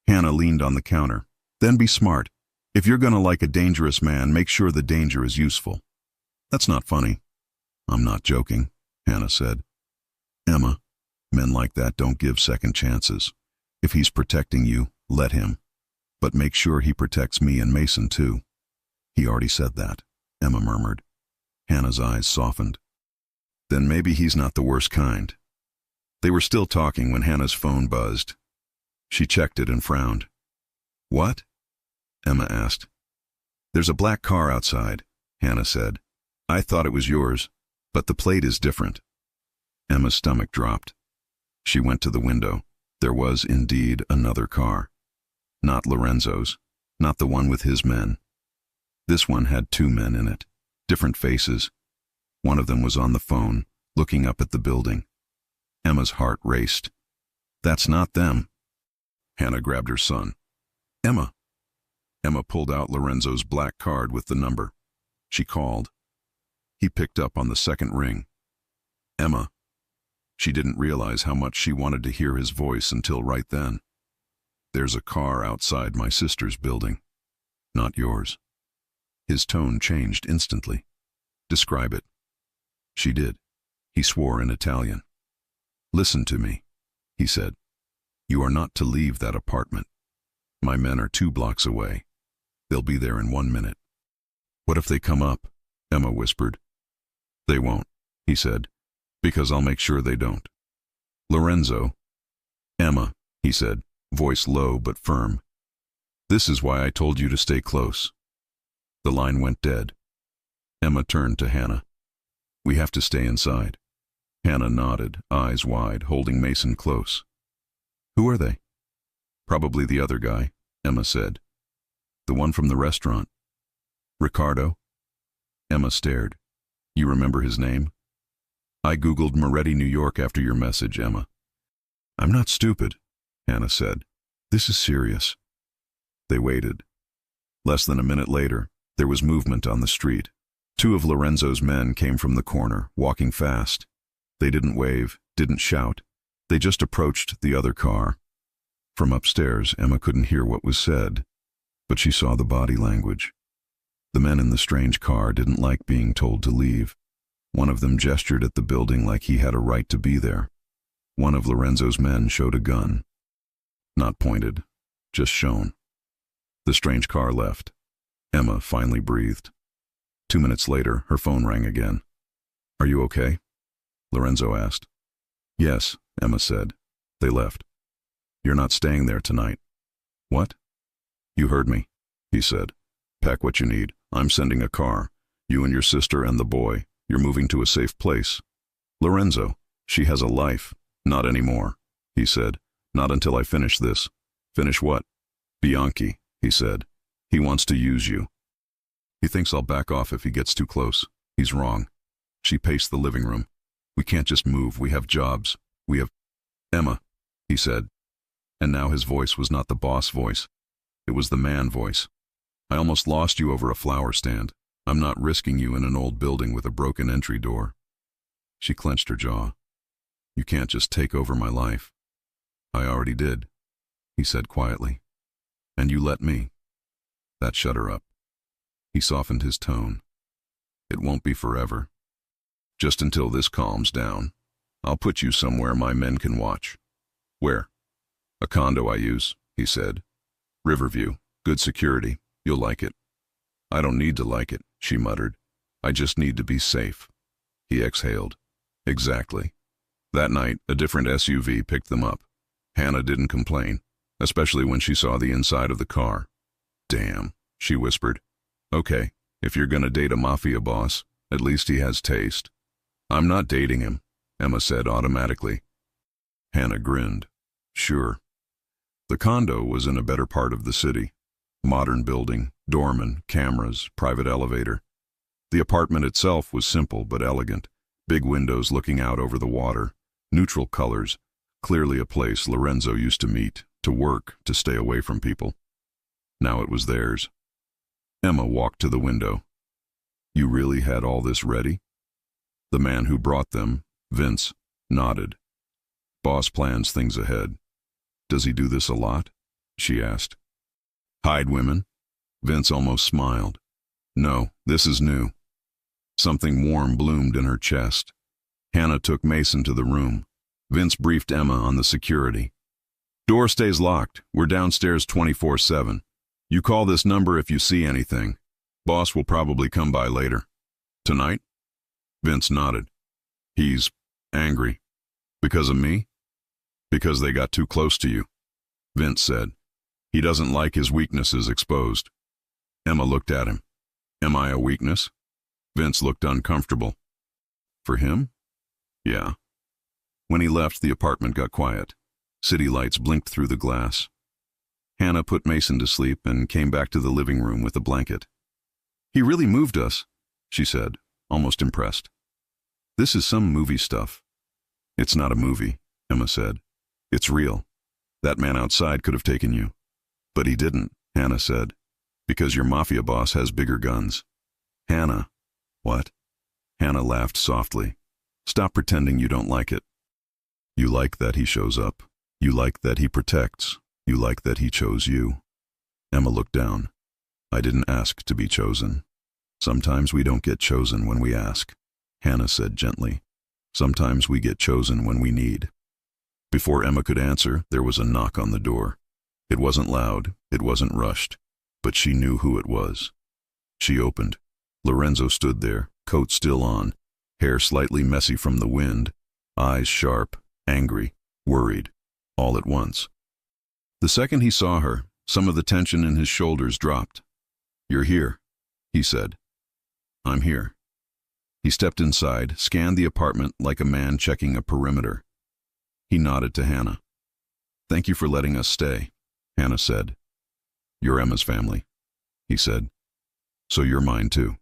Hannah leaned on the counter. "Then be smart. If you're gonna like a dangerous man, make sure the danger is useful." "That's not funny." "I'm not joking," Hannah said. "Emma, men like that don't give second chances. If he's protecting you, let him. But make sure he protects me and Mason too." "He already said that," Emma murmured. Hannah's eyes softened. "Then maybe he's not the worst kind." They were still talking when Hannah's phone buzzed. She checked it and frowned. "What?" Emma asked. "There's a black car outside," Hannah said. "I thought it was yours, but the plate is different." Emma's stomach dropped. She went to the window. There was indeed another car. Not Lorenzo's, not the one with his men. This one had 2 men in it, different faces. One of them was on the phone, looking up at the building. Emma's heart raced. "That's not them." Hannah grabbed her son. "Emma." Emma pulled out Lorenzo's black card with the number. She called. He picked up on the second ring. "Emma." She didn't realize how much she wanted to hear his voice until right then. "There's a car outside my sister's building. Not yours." His tone changed instantly. "Describe it." She did. He swore in Italian. "Listen to me," he said. "You are not to leave that apartment. My men are 2 blocks away. They'll be there in 1 minute." "What if they come up?" Emma whispered. "They won't," he said, "because I'll make sure they don't." "Lorenzo." "Emma," he said, voice low but firm. "This is why I told you to stay close." The line went dead. Emma turned to Hannah. "We have to stay inside." Hannah nodded, eyes wide, holding Mason close. "Who are they?" "Probably the other guy," Emma said. "The one from the restaurant." "Ricardo?" Emma stared. "You remember his name?" "I Googled Moretti, New York after your message, Emma." "I'm not stupid," Hannah said. "This is serious." They waited. Less than a minute later, there was movement on the street. 2 of Lorenzo's men came from the corner, walking fast. They didn't wave, didn't shout. They just approached the other car. From upstairs, Emma couldn't hear what was said, but she saw the body language. The men in the strange car didn't like being told to leave. One of them gestured at the building like he had a right to be there. One of Lorenzo's men showed a gun. Not pointed, just shown. The strange car left. Emma finally breathed. 2 minutes later, her phone rang again. "Are you okay?" Lorenzo asked. "Yes," Emma said. They left. "You're not staying there tonight." "What?" "You heard me," he said. "Pack what you need. I'm sending a car. You and your sister and the boy. You're moving to a safe place." "Lorenzo, she has a life." "Not anymore," he said. "Not until I finish this." "Finish what?" "Bianchi," he said. "He wants to use you. He thinks I'll back off if he gets too close. He's wrong." She paced the living room. "We can't just move. We have jobs. We have—" "Emma," he said. And now his voice was not the boss voice. It was the man voice. "I almost lost you over a flower stand. I'm not risking you in an old building with a broken entry door." She clenched her jaw. "You can't just take over my life." "I already did," he said quietly. "And you let me." That shut her up. He softened his tone. It won't be forever. Just until this calms down. I'll put you somewhere my men can watch. Where? A condo I use, he said. Riverview, good security, you'll like it. I don't need to like it, she muttered. I just need to be safe. He exhaled. Exactly. That night, a different SUV picked them up. Hannah didn't complain, especially when she saw the inside of the car. Damn, she whispered. Okay, if you're gonna date a mafia boss, at least he has taste. I'm not dating him, Emma said automatically. Hannah grinned. Sure. The condo was in a better part of the city. Modern building, doorman, cameras, private elevator. The apartment itself was simple but elegant. Big windows looking out over the water, neutral colors, clearly a place Lorenzo used to meet, to work, to stay away from people. Now it was theirs. Emma walked to the window. You really had all this ready? The man who brought them, Vince, nodded. Boss plans things ahead. Does he do this a lot? She asked. Hide women? Vince almost smiled. No, this is new. Something warm bloomed in her chest. Hannah took Mason to the room. Vince briefed Emma on the security. Door stays locked. We're downstairs 24/7. You call this number if you see anything. Boss will probably come by later. Tonight? Vince nodded. He's angry. Because of me? Because they got too close to you, Vince said. He doesn't like his weaknesses exposed. Emma looked at him. Am I a weakness? Vince looked uncomfortable. For him? Yeah. When he left, the apartment got quiet. City lights blinked through the glass. Hannah put Mason to sleep and came back to the living room with a blanket. He really moved us, she said, almost impressed. This is some movie stuff. It's not a movie, Emma said. It's real. That man outside could have taken you. But he didn't, Hannah said. Because your mafia boss has bigger guns. Hannah. What? Hannah laughed softly. Stop pretending you don't like it. You like that he shows up. You like that he protects. You like that he chose you. Emma looked down. I didn't ask to be chosen. Sometimes we don't get chosen when we ask, Hannah said gently. Sometimes we get chosen when we need. Before Emma could answer, there was a knock on the door. It wasn't loud, it wasn't rushed, but she knew who it was. She opened. Lorenzo stood there, coat still on, hair slightly messy from the wind, eyes sharp, angry, worried, all at once. The second he saw her, some of the tension in his shoulders dropped. You're here, he said. I'm here. He stepped inside, scanned the apartment like a man checking a perimeter. He nodded to Hannah. Thank you for letting us stay, Hannah said. You're Emma's family, he said. So you're mine too.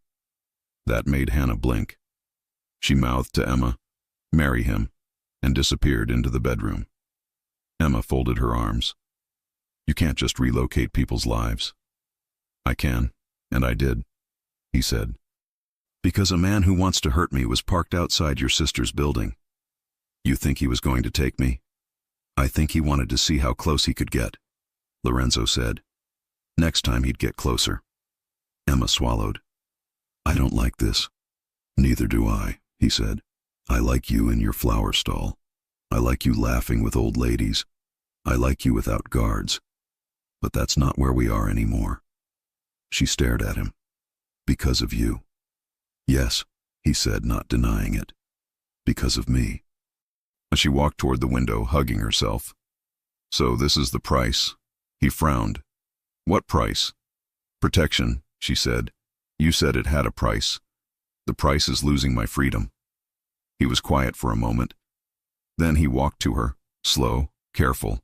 That made Hannah blink. She mouthed to Emma, marry him, and disappeared into the bedroom. Emma folded her arms. You can't just relocate people's lives. I can, and I did, he said. Because a man who wants to hurt me was parked outside your sister's building. You think he was going to take me? I think he wanted to see how close he could get, Lorenzo said. Next time he'd get closer. Emma swallowed. I don't like this. Neither do I, he said. I like you in your flower stall. I like you laughing with old ladies. I like you without guards. But that's not where we are anymore. She stared at him. Because of you. Yes, he said, not denying it. Because of me. She walked toward the window, hugging herself. So this is the price. He frowned. What price? Protection, she said. You said it had a price. The price is losing my freedom. He was quiet for a moment. Then he walked to her, slow, careful.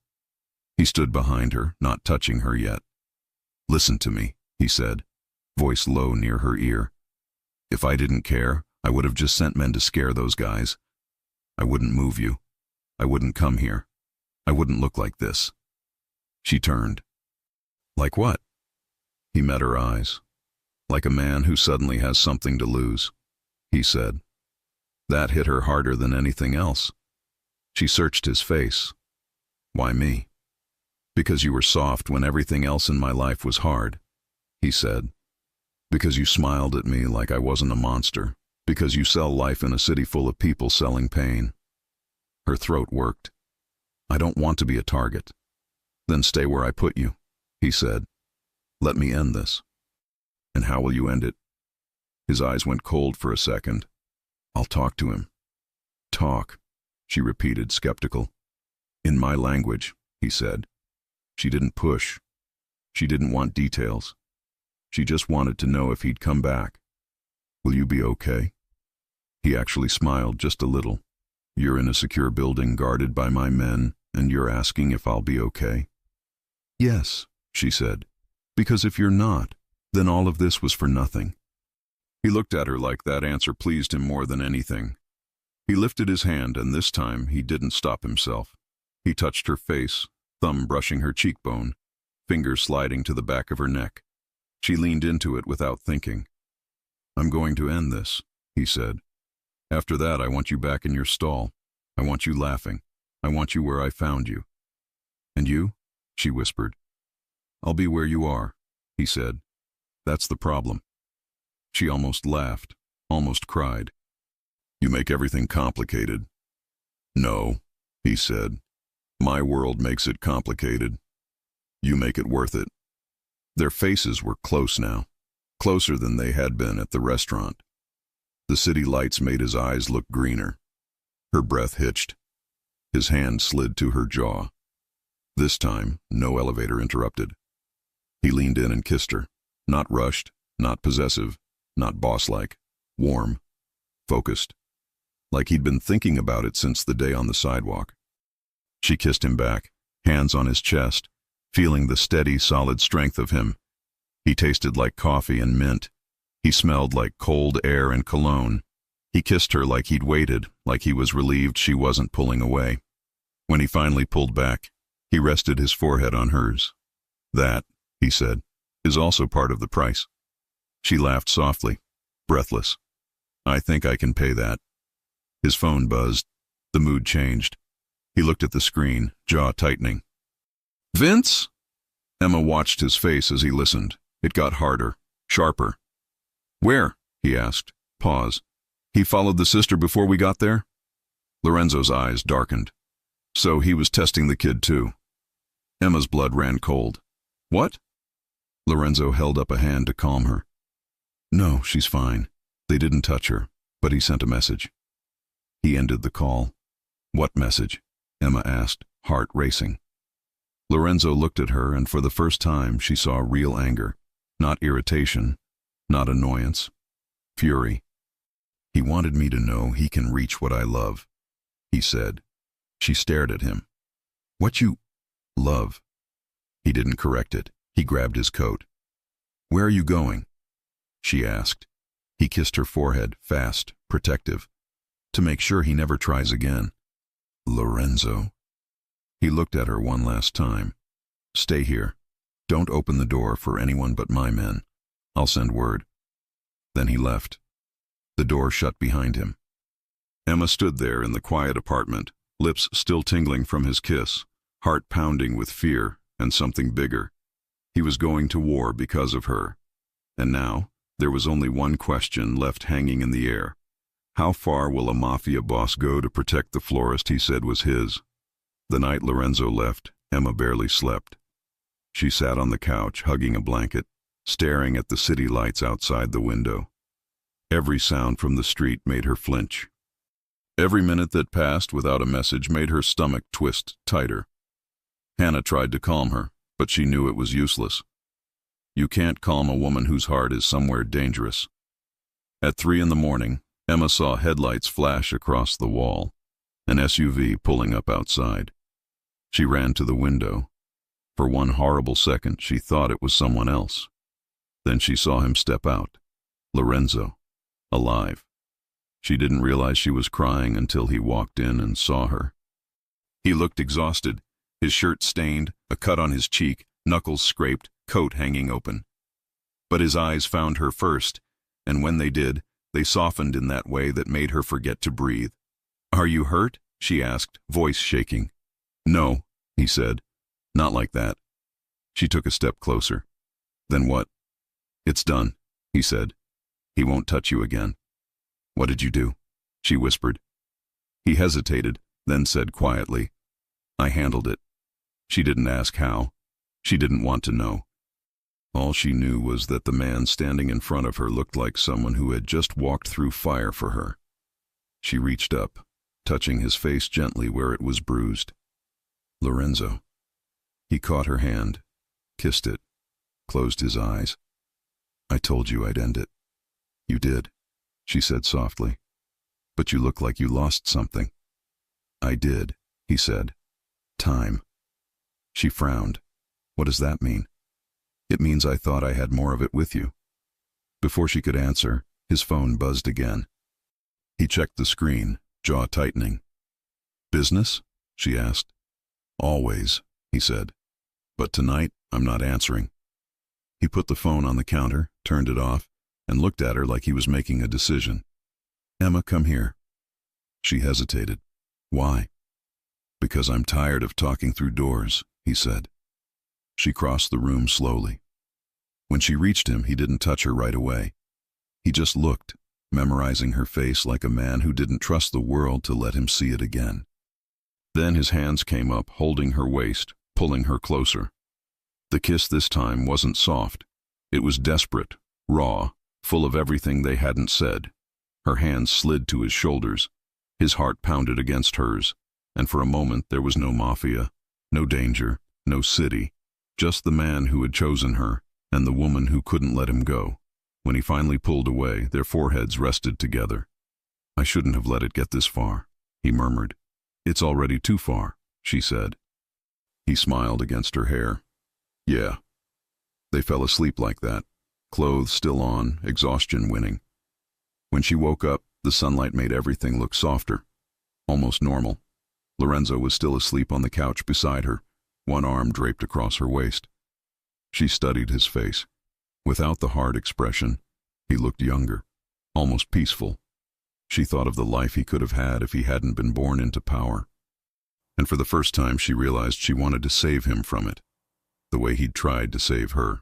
He stood behind her, not touching her yet. Listen to me, he said, voice low near her ear. If I didn't care, I would have just sent men to scare those guys. I wouldn't move you. I wouldn't come here. I wouldn't look like this. She turned. Like what? He met her eyes. Like a man who suddenly has something to lose, he said. That hit her harder than anything else. She searched his face. Why me? Because you were soft when everything else in my life was hard, he said. Because you smiled at me like I wasn't a monster. Because you sell life in a city full of people selling pain. Her throat worked. I don't want to be a target. Then stay where I put you, he said. Let me end this. And how will you end it? His eyes went cold for a second. I'll talk to him. Talk, she repeated, skeptical. In my language, he said. She didn't push. She didn't want details. She just wanted to know if he'd come back. Will you be okay? He actually smiled just a little. You're in a secure building guarded by my men, and you're asking if I'll be okay? Yes, she said. Because if you're not, then all of this was for nothing. He looked at her like that answer pleased him more than anything. He lifted his hand, and this time he didn't stop himself. He touched her face, thumb brushing her cheekbone, fingers sliding to the back of her neck. She leaned into it without thinking. I'm going to end this, he said. After that, I want you back in your stall. I want you laughing. I want you where I found you. And you? She whispered. I'll be where you are, he said. That's the problem. She almost laughed, almost cried. You make everything complicated. No, he said. My world makes it complicated. You make it worth it. Their faces were close now, closer than they had been at the restaurant. The city lights made his eyes look greener. Her breath hitched. His hand slid to her jaw. This time, no elevator interrupted. He leaned in and kissed her, not rushed, not possessive, not boss-like, warm, focused, like he'd been thinking about it since the day on the sidewalk. She kissed him back, hands on his chest, feeling the steady, solid strength of him. He tasted like coffee and mint. He smelled like cold air and cologne. He kissed her like he'd waited, like he was relieved she wasn't pulling away. When he finally pulled back, he rested his forehead on hers. That, he said, is also part of the price. She laughed softly, breathless. I think I can pay that. His phone buzzed. The mood changed. He looked at the screen, jaw tightening. Vince? Emma watched his face as he listened. It got harder, sharper. Where? He asked. Pause. He followed the sister before we got there? Lorenzo's eyes darkened. So he was testing the kid too. Emma's blood ran cold. What? Lorenzo held up a hand to calm her. No, she's fine. They didn't touch her, but he sent a message. He ended the call. What message? Emma asked, heart racing. Lorenzo looked at her, and for the first time she saw real anger. Not irritation, not annoyance. Fury. He wanted me to know he can reach what I love, he said. She stared at him. What you love? He didn't correct it. He grabbed his coat. Where are you going? She asked. He kissed her forehead, fast, protective, to make sure he never tries again. Lorenzo. He looked at her one last time. Stay here. Don't open the door for anyone but my men. I'll send word. Then he left. The door shut behind him. Emma stood there in the quiet apartment, lips still tingling from his kiss, heart pounding with fear and something bigger. He was going to war because of her. And now, there was only one question left hanging in the air. How far will a Mafia boss go to protect the florist he said was his? The night Lorenzo left, Emma barely slept. She sat on the couch, hugging a blanket, staring at the city lights outside the window. Every sound from the street made her flinch. Every minute that passed without a message made her stomach twist tighter. Hannah tried to calm her, but she knew it was useless. You can't calm a woman whose heart is somewhere dangerous. At 3 a.m, Emma saw headlights flash across the wall, an SUV pulling up outside. She ran to the window. For one horrible second, she thought it was someone else. Then she saw him step out. Lorenzo. Alive. She didn't realize she was crying until he walked in and saw her. He looked exhausted, his shirt stained, a cut on his cheek, knuckles scraped, coat hanging open. But his eyes found her first, and when they did, they softened in that way that made her forget to breathe. Are you hurt? She asked, voice shaking. No, he said. Not like that. She took a step closer. Then what? It's done, he said. He won't touch you again. What did you do? She whispered. He hesitated, then said quietly, I handled it. She didn't ask how. She didn't want to know. All she knew was that the man standing in front of her looked like someone who had just walked through fire for her. She reached up, touching his face gently where it was bruised. Lorenzo. He caught her hand, kissed it, closed his eyes. I told you I'd end it. You did, she said softly. But you look like you lost something. I did, he said. Time. She frowned. What does that mean? It means I thought I had more of it with you. Before she could answer, his phone buzzed again. He checked the screen, jaw tightening. Business? She asked. Always, he said. But tonight, I'm not answering. He put the phone on the counter, turned it off, and looked at her like he was making a decision. Emma, come here. She hesitated. Why? Because I'm tired of talking through doors, he said. She crossed the room slowly. When she reached him, he didn't touch her right away. He just looked, memorizing her face like a man who didn't trust the world to let him see it again. Then his hands came up, holding her waist, pulling her closer. The kiss this time wasn't soft. It was desperate, raw, full of everything they hadn't said. Her hands slid to his shoulders. His heart pounded against hers, and for a moment there was no Mafia, no danger, no city, just the man who had chosen her and the woman who couldn't let him go. When he finally pulled away, their foreheads rested together. I shouldn't have let it get this far, he murmured. It's already too far, she said. He smiled against her hair. Yeah. They fell asleep like that, clothes still on, exhaustion winning. When she woke up, the sunlight made everything look softer, almost normal. Lorenzo was still asleep on the couch beside her, one arm draped across her waist. She studied his face. Without the hard expression, he looked younger, almost peaceful. She thought of the life he could have had if he hadn't been born into power. And for the first time she realized she wanted to save him from it, the way he'd tried to save her.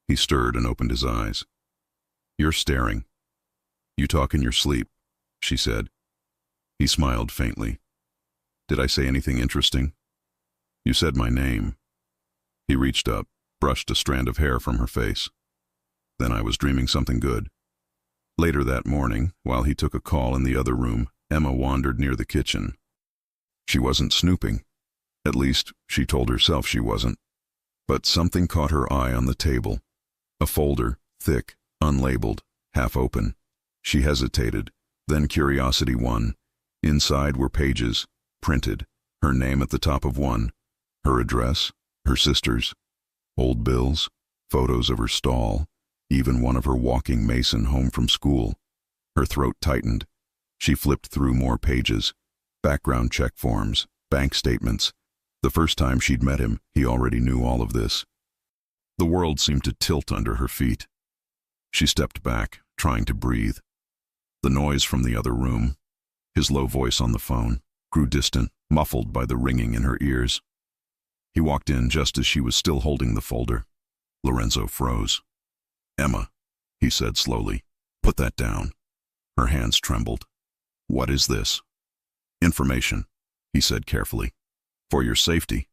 He stirred and opened his eyes. You're staring. You talk in your sleep, she said. He smiled faintly. Did I say anything interesting? You said my name. He reached up, brushed a strand of hair from her face. Then I was dreaming something good. Later that morning, while he took a call in the other room, Emma wandered near the kitchen. She wasn't snooping. At least, she told herself she wasn't. But something caught her eye on the table. A folder, thick, unlabeled, half open. She hesitated, then curiosity won. Inside were pages, printed, her name at the top of one, her address, her sister's, old bills, photos of her stall, even one of her walking Mason home from school. Her throat tightened. She flipped through more pages, background check forms, bank statements. The first time she'd met him, he already knew all of this. The world seemed to tilt under her feet. She stepped back, trying to breathe. The noise from the other room, his low voice on the phone, grew distant, muffled by the ringing in her ears. He walked in just as she was still holding the folder. Lorenzo froze. Emma, he said slowly, put that down. Her hands trembled. What is this? Information, he said carefully. For your safety.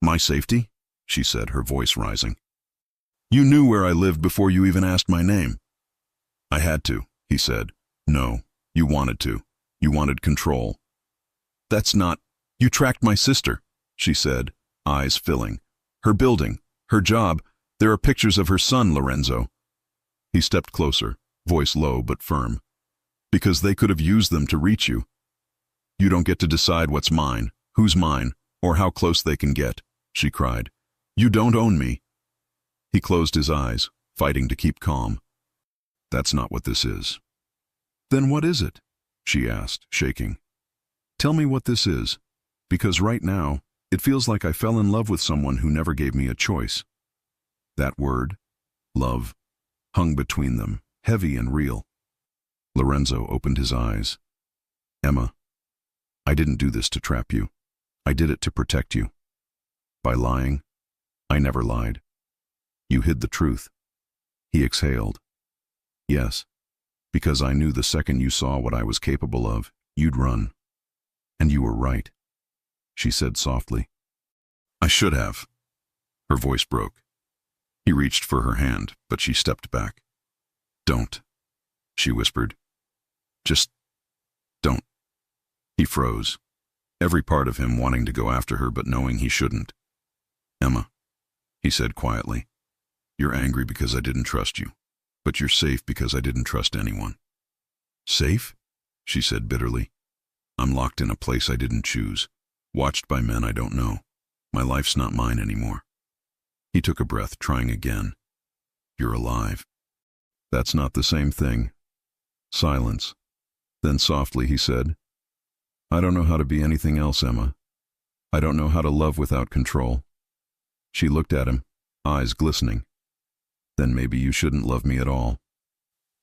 My safety? She said, her voice rising. You knew where I lived before you even asked my name. I had to, he said. No, you wanted to. You wanted control. That's not... You tracked my sister, she said, eyes filling. Her building, her job. There are pictures of her son, Lorenzo. He stepped closer, voice low but firm. Because they could have used them to reach you. You don't get to decide what's mine, who's mine, or how close they can get, she cried. You don't own me. He closed his eyes, fighting to keep calm. That's not what this is. Then what is it? She asked, shaking. Tell me what this is, because right now, it feels like I fell in love with someone who never gave me a choice. That word, love, hung between them, heavy and real. Lorenzo opened his eyes. Emma, I didn't do this to trap you. I did it to protect you. By lying, I never lied. You hid the truth. He exhaled. Yes, because I knew the second you saw what I was capable of, you'd run. And you were right, she said softly. I should have. Her voice broke. He reached for her hand, but she stepped back. Don't, she whispered. Just don't. He froze, every part of him wanting to go after her but knowing he shouldn't. Emma, he said quietly, you're angry because I didn't trust you, but you're safe because I didn't trust anyone. Safe? She said bitterly. I'm locked in a place I didn't choose, watched by men I don't know. My life's not mine anymore. He took a breath, trying again. You're alive. That's not the same thing. Silence. Then softly he said, I don't know how to be anything else, Emma. I don't know how to love without control. She looked at him, eyes glistening. Then maybe you shouldn't love me at all.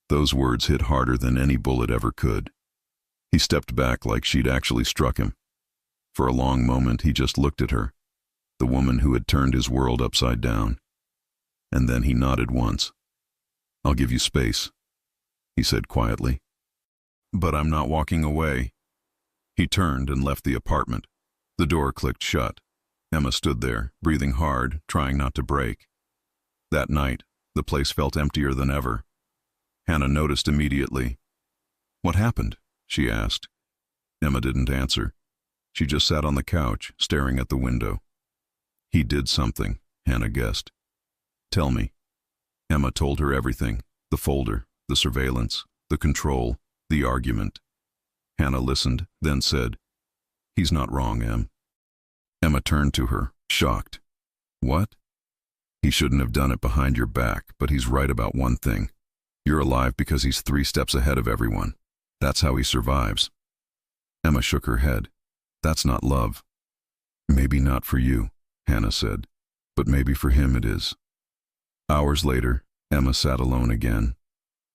Those words hit harder than any bullet ever could. He stepped back like she'd actually struck him. For a long moment he just looked at her, the woman who had turned his world upside down. And then he nodded once. I'll give you space, he said quietly. But I'm not walking away. He turned and left the apartment. The door clicked shut. Emma stood there, breathing hard, trying not to break. That night, the place felt emptier than ever. Hannah noticed immediately. What happened? She asked. Emma didn't answer. She just sat on the couch, staring at the window. He did something, Hannah guessed. Tell me. Emma told her everything, the folder, the surveillance, the control, the argument. Hannah listened, then said, He's not wrong, Em. Emma turned to her, shocked. What? He shouldn't have done it behind your back, but he's right about one thing. You're alive because he's 3 steps ahead of everyone. That's how he survives. Emma shook her head. That's not love. Maybe not for you, Hannah said, but maybe for him it is. Hours later, Emma sat alone again.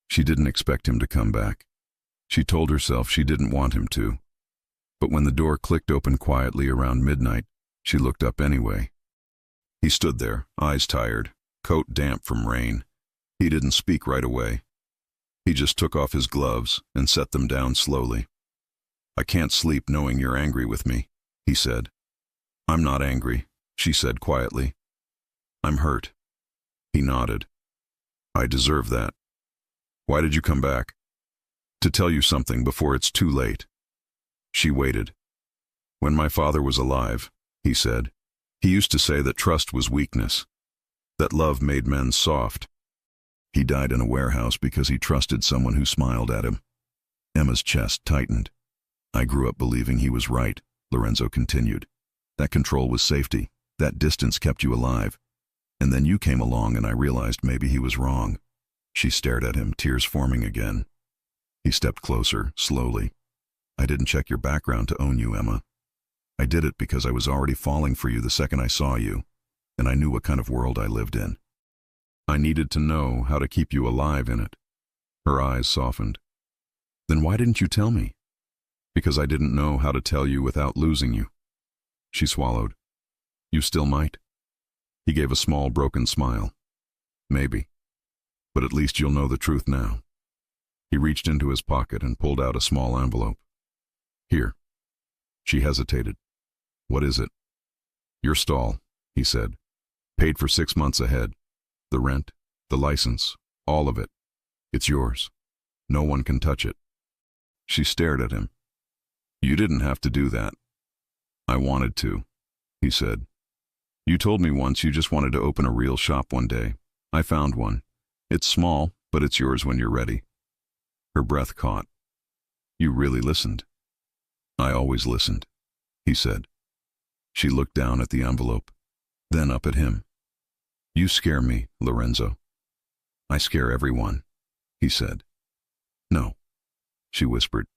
She didn't expect him to come back. She told herself she didn't want him to. But when the door clicked open quietly around midnight, she looked up anyway. He stood there, eyes tired, coat damp from rain. He didn't speak right away. He just took off his gloves and set them down slowly. I can't sleep knowing you're angry with me, he said. I'm not angry, she said quietly. I'm hurt. He nodded. I deserve that. Why did you come back? To tell you something before it's too late. She waited. When my father was alive, he said, he used to say that trust was weakness, that love made men soft. He died in a warehouse because he trusted someone who smiled at him. Emma's chest tightened. I grew up believing he was right, Lorenzo continued. That control was safety. That distance kept you alive. And then you came along and I realized maybe he was wrong. She stared at him, tears forming again. He stepped closer, slowly. I didn't check your background to own you, Emma. I did it because I was already falling for you the second I saw you, and I knew what kind of world I lived in. I needed to know how to keep you alive in it. Her eyes softened. Then why didn't you tell me? Because I didn't know how to tell you without losing you. She swallowed. You still might. He gave a small, broken smile. Maybe. But at least you'll know the truth now. He reached into his pocket and pulled out a small envelope. Here. She hesitated. What is it? Your stall, he said. Paid for 6 months ahead. The rent, the license, all of it. It's yours. No one can touch it. She stared at him. You didn't have to do that. I wanted to, he said. You told me once you just wanted to open a real shop one day. I found one. It's small, but it's yours when you're ready. Her breath caught. You really listened. I always listened, he said. She looked down at the envelope, then up at him. You scare me, Lorenzo. I scare everyone, he said. No, she whispered.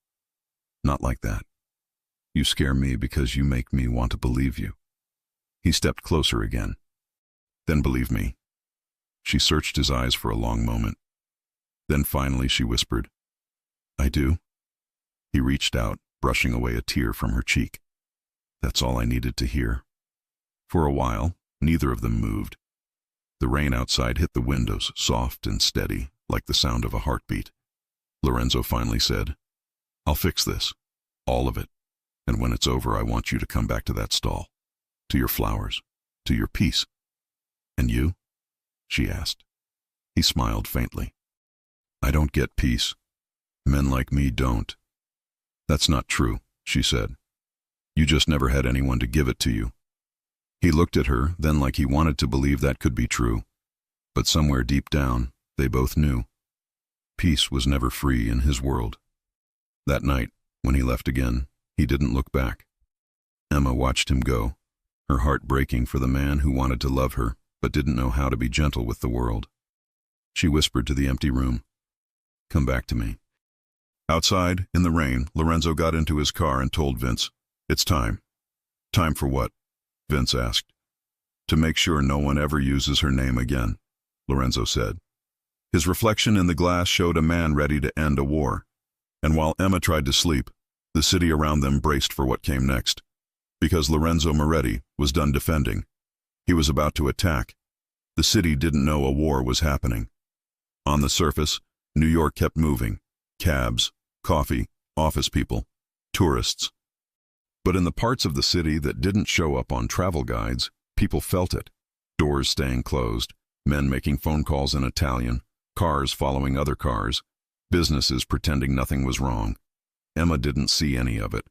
Not like that. You scare me because you make me want to believe you. He stepped closer again. Then believe me. She searched his eyes for a long moment. Then finally she whispered, I do. He reached out, brushing away a tear from her cheek. That's all I needed to hear. For a while, neither of them moved. The rain outside hit the windows, soft and steady, like the sound of a heartbeat. Lorenzo finally said, "I'll fix this. All of it. And when it's over, I want you to come back to that stall. To your flowers. To your peace." "And you?" she asked. He smiled faintly. "I don't get peace. Men like me don't." "That's not true," she said. "You just never had anyone to give it to you." He looked at her, then like he wanted to believe that could be true. But somewhere deep down, they both knew. Peace was never free in his world. That night, when he left again, he didn't look back. Emma watched him go, her heart breaking for the man who wanted to love her, but didn't know how to be gentle with the world. She whispered to the empty room, "Come back to me." Outside, in the rain, Lorenzo got into his car and told Vince, "It's time." "Time for what?" Vince asked. "To make sure no one ever uses her name again," Lorenzo said. His reflection in the glass showed a man ready to end a war. And while Emma tried to sleep, the city around them braced for what came next. Because Lorenzo Moretti was done defending. He was about to attack. The city didn't know a war was happening. On the surface, New York kept moving. Cabs, coffee, office people, tourists. But in the parts of the city that didn't show up on travel guides, people felt it. Doors staying closed, men making phone calls in Italian, cars following other cars, businesses pretending nothing was wrong. Emma didn't see any of it.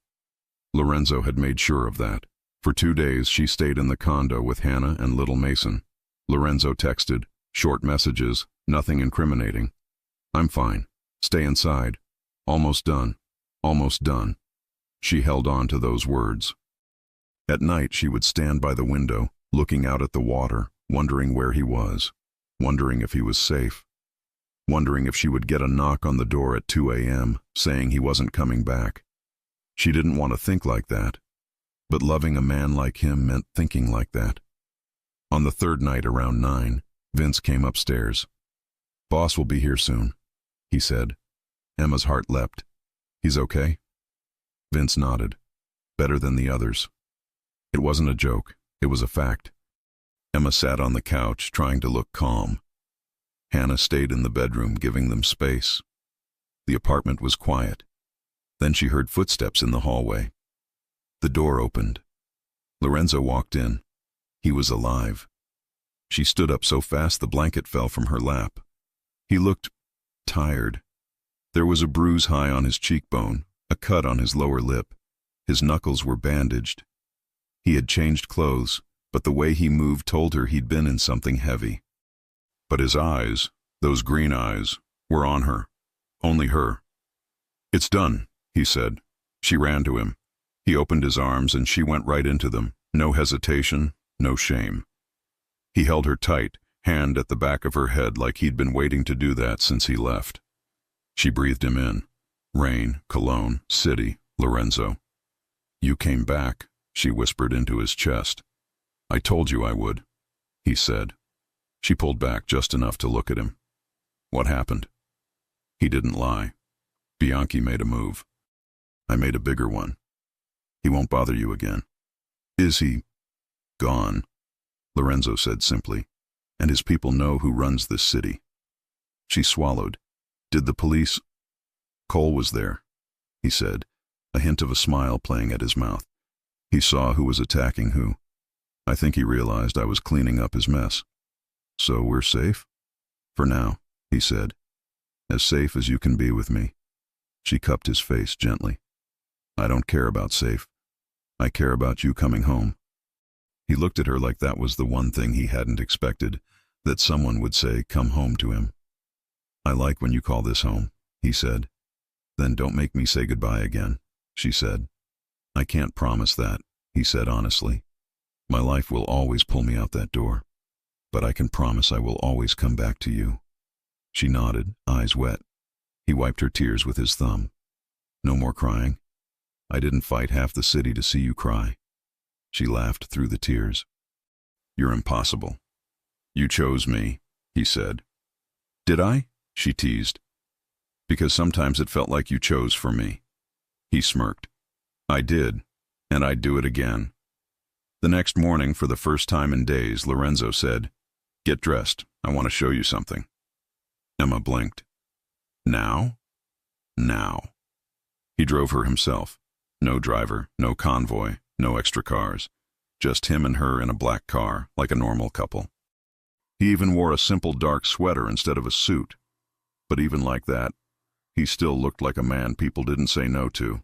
Lorenzo had made sure of that. For 2 days she stayed in the condo with Hannah and little Mason. Lorenzo texted, short messages, nothing incriminating. "I'm fine. Stay inside. Almost done. Almost done." She held on to those words. At night she would stand by the window, looking out at the water, wondering where he was, wondering if he was safe, wondering if she would get a knock on the door at 2 a.m. saying he wasn't coming back. She didn't want to think like that, but loving a man like him meant thinking like that. On the third night around 9, Vince came upstairs. "Boss will be here soon," he said. Emma's heart leapt. "He's okay?" Vince nodded. "Better than the others." It wasn't a joke, it was a fact. Emma sat on the couch, trying to look calm. Hannah stayed in the bedroom, giving them space. The apartment was quiet. Then she heard footsteps in the hallway. The door opened. Lorenzo walked in. He was alive. She stood up so fast the blanket fell from her lap. He looked tired. There was a bruise high on his cheekbone, a cut on his lower lip. His knuckles were bandaged. He had changed clothes, but the way he moved told her he'd been in something heavy. But his eyes, those green eyes, were on her. Only her. "It's done," he said. She ran to him. He opened his arms and she went right into them. No hesitation, no shame. He held her tight, hand at the back of her head like he'd been waiting to do that since he left. She breathed him in. Rain, Cologne, city, Lorenzo. "You came back," she whispered into his chest. "I told you I would," he said. She pulled back just enough to look at him. "What happened?" He didn't lie. "Bianchi made a move. I made a bigger one. He won't bother you again." "Is he gone?" Lorenzo said simply. "And his people know who runs this city." She swallowed. "Did the police—" "Cole was there," he said, a hint of a smile playing at his mouth. "He saw who was attacking who. I think he realized I was cleaning up his mess. So we're safe?" "For now," he said. "As safe as you can be with me." She cupped his face gently. "I don't care about safe. I care about you coming home." He looked at her like that was the one thing he hadn't expected, that someone would say, "Come home" to him. "I like when you call this home," he said. "Then don't make me say goodbye again," she said. "I can't promise that," he said honestly. "My life will always pull me out that door. But I can promise I will always come back to you." She nodded, eyes wet. He wiped her tears with his thumb. "No more crying. I didn't fight half the city to see you cry." She laughed through the tears. "You're impossible. You chose me," he said. "Did I?" she teased. "Because sometimes it felt like you chose for me." He smirked. "I did, and I'd do it again." The next morning, for the first time in days, Lorenzo said, Get dressed. I want to show you something. Emma blinked. Now? Now. He drove her himself. No driver, no convoy, no extra cars. Just him and her in a black car, like a normal couple. He even wore a simple dark sweater instead of a suit. But even like that, he still looked like a man people didn't say no to.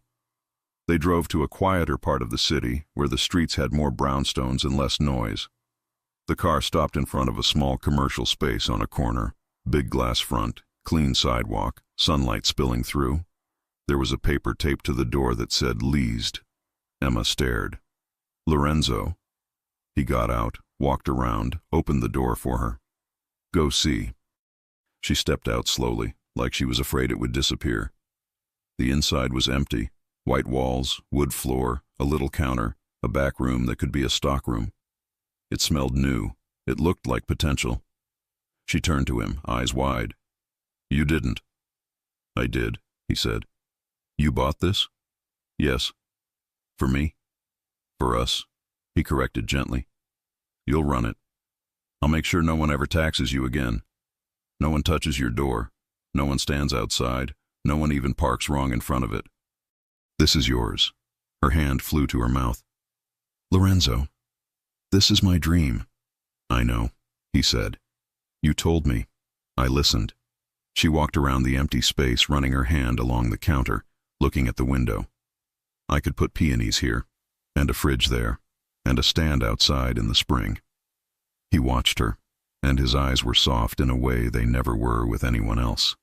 They drove to a quieter part of the city, where the streets had more brownstones and less noise. The car stopped in front of a small commercial space on a corner. Big glass front, clean sidewalk, sunlight spilling through. There was a paper taped to the door that said leased. Emma stared. Lorenzo. He got out, walked around, opened the door for her. Go see. She stepped out slowly, like she was afraid it would disappear. The inside was empty. White walls, wood floor, a little counter, a back room that could be a stockroom. It smelled new. It looked like potential. She turned to him, eyes wide. You didn't. I did, he said. You bought this? Yes. For me? For us, he corrected gently. You'll run it. I'll make sure no one ever taxes you again. No one touches your door. No one stands outside. No one even parks wrong in front of it. This is yours. Her hand flew to her mouth. Lorenzo, this is my dream. I know, he said. You told me. I listened. She walked around the empty space, running her hand along the counter, looking at the window. I could put peonies here, and a fridge there, and a stand outside in the spring. He watched her, and his eyes were soft in a way they never were with anyone else.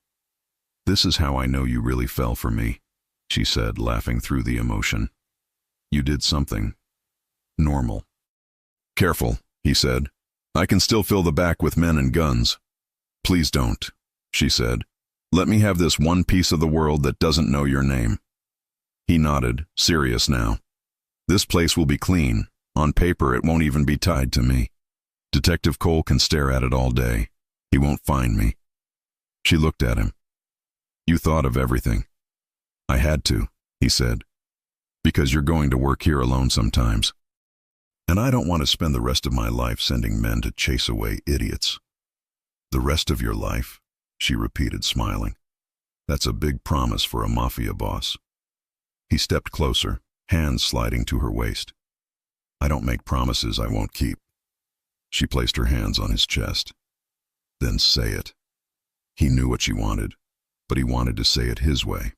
This is how I know you really fell for me, she said, laughing through the emotion. You did something normal. Careful, he said. I can still fill the back with men and guns. Please don't, she said. Let me have this one piece of the world that doesn't know your name. He nodded, serious now. This place will be clean. On paper, it won't even be tied to me. Detective Cole can stare at it all day. He won't find me. She looked at him. You thought of everything. I had to, he said, because you're going to work here alone sometimes. And I don't want to spend the rest of my life sending men to chase away idiots. The rest of your life, she repeated, smiling. That's a big promise for a Mafia boss. He stepped closer, hands sliding to her waist. I don't make promises I won't keep. She placed her hands on his chest. Then say it. He knew what she wanted, but he wanted to say it his way.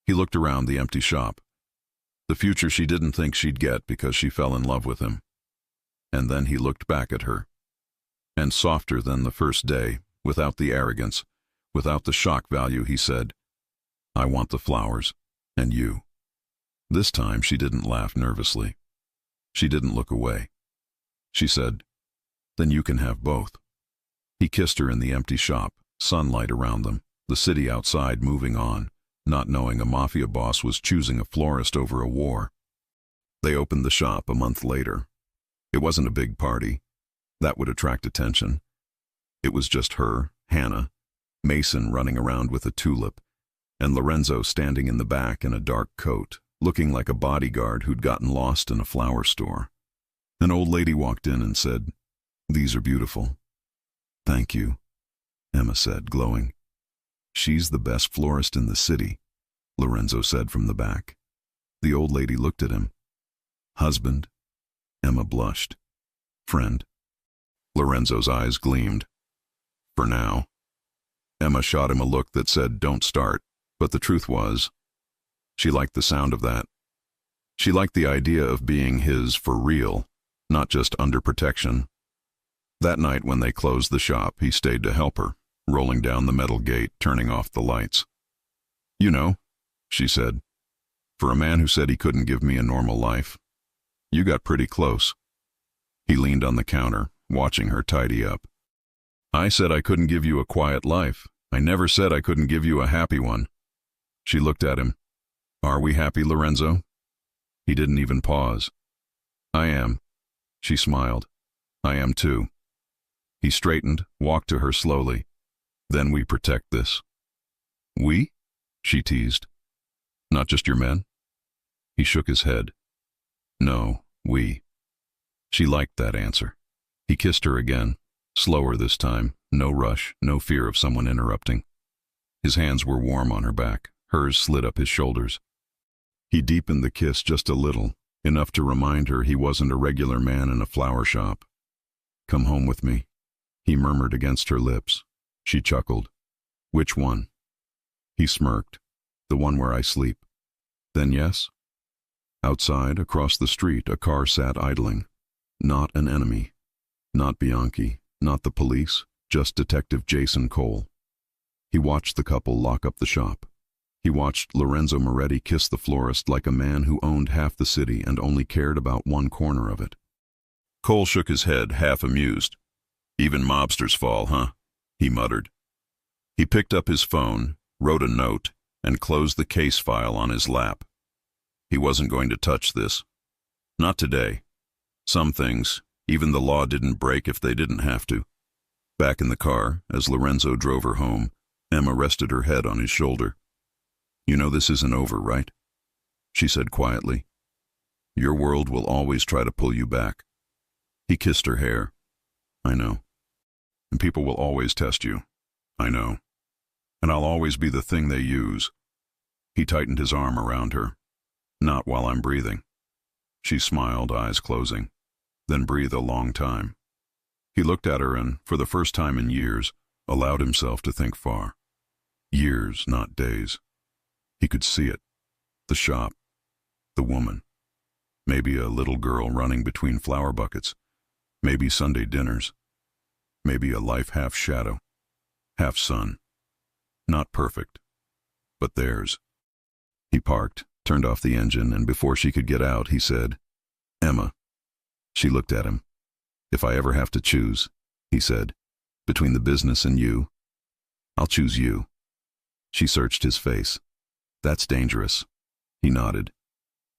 He looked around the empty shop. The future she didn't think she'd get because she fell in love with him. And then he looked back at her. And softer than the first day, without the arrogance, without the shock value, he said, I want the flowers, and you. This time she didn't laugh nervously. She didn't look away. She said, then you can have both. He kissed her in the empty shop, sunlight around them, the city outside moving on, not knowing a Mafia boss was choosing a florist over a war. They opened the shop a month later. It wasn't a big party. That would attract attention. It was just her, Hannah, Mason running around with a tulip, and Lorenzo standing in the back in a dark coat, looking like a bodyguard who'd gotten lost in a flower store. An old lady walked in and said, These are beautiful. Thank you, Emma said, glowing. She's the best florist in the city, Lorenzo said from the back. The old lady looked at him. Husband? Emma blushed. Friend? Lorenzo's eyes gleamed. For now. Emma shot him a look that said, don't start, but the truth was, she liked the sound of that. She liked the idea of being his for real, not just under protection. That night when they closed the shop, he stayed to help her, rolling down the metal gate, turning off the lights. You know, she said, for a man who said he couldn't give me a normal life, you got pretty close. He leaned on the counter, watching her tidy up. I said I couldn't give you a quiet life. I never said I couldn't give you a happy one. She looked at him. Are we happy, Lorenzo? He didn't even pause. I am. She smiled. I am too. He straightened, walked to her slowly. Then we protect this. We? She teased. Not just your men? He shook his head. No, we. She liked that answer. He kissed her again. Slower this time, no rush, no fear of someone interrupting. His hands were warm on her back, hers slid up his shoulders. He deepened the kiss just a little, enough to remind her he wasn't a regular man in a flower shop. "Come home with me," he murmured against her lips. She chuckled. "Which one?" He smirked. "The one where I sleep." "Then yes?" Outside, across the street, a car sat idling. Not an enemy. Not Bianchi. Not the police. Just Detective Jason Cole. He watched the couple lock up the shop. He watched Lorenzo Moretti kiss the florist like a man who owned half the city and only cared about one corner of it. Cole shook his head, half amused. "Even mobsters fall, huh?" he muttered. He picked up his phone, wrote a note, and closed the case file on his lap. He wasn't going to touch this. Not today. Some things, even the law didn't break if they didn't have to. Back in the car, as Lorenzo drove her home, Emma rested her head on his shoulder. "You know this isn't over, right?" she said quietly. "Your world will always try to pull you back." He kissed her hair. "I know. And people will always test you. I know. And I'll always be the thing they use." He tightened his arm around her. "Not while I'm breathing." She smiled, eyes closing, then breathed a long time. He looked at her and, for the first time in years, allowed himself to think far. Years, not days. He could see it. The shop. The woman. Maybe a little girl running between flower buckets. Maybe Sunday dinners. Maybe a life half shadow, half sun. Not perfect, but theirs. He parked, turned off the engine, and before she could get out, he said, "Emma." She looked at him. "If I ever have to choose," he said, "between the business and you, I'll choose you." She searched his face. "That's dangerous." He nodded.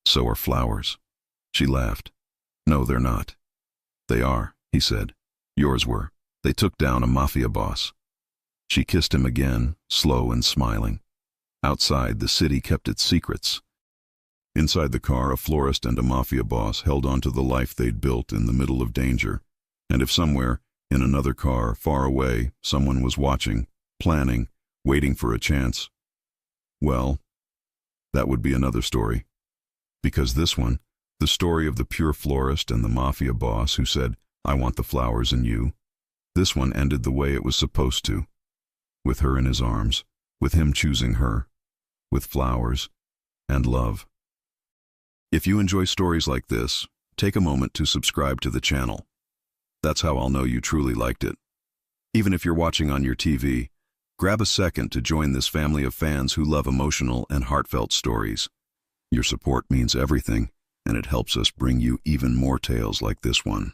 "So are flowers." She laughed. "No, they're not." "They are," he said. "Yours were. They took down a Mafia boss." She kissed him again, slow and smiling. Outside, the city kept its secrets. Inside the car, a florist and a Mafia boss held on to the life they'd built in the middle of danger. And if somewhere, in another car, far away, someone was watching, planning, waiting for a chance, well, that would be another story. Because this one, the story of the pure florist and the Mafia boss who said, "I want the flowers and you," this one ended the way it was supposed to. With her in his arms, with him choosing her, with flowers and love. If you enjoy stories like this, take a moment to subscribe to the channel. That's how I'll know you truly liked it. Even if you're watching on your TV, grab a second to join this family of fans who love emotional and heartfelt stories. Your support means everything, and it helps us bring you even more tales like this one.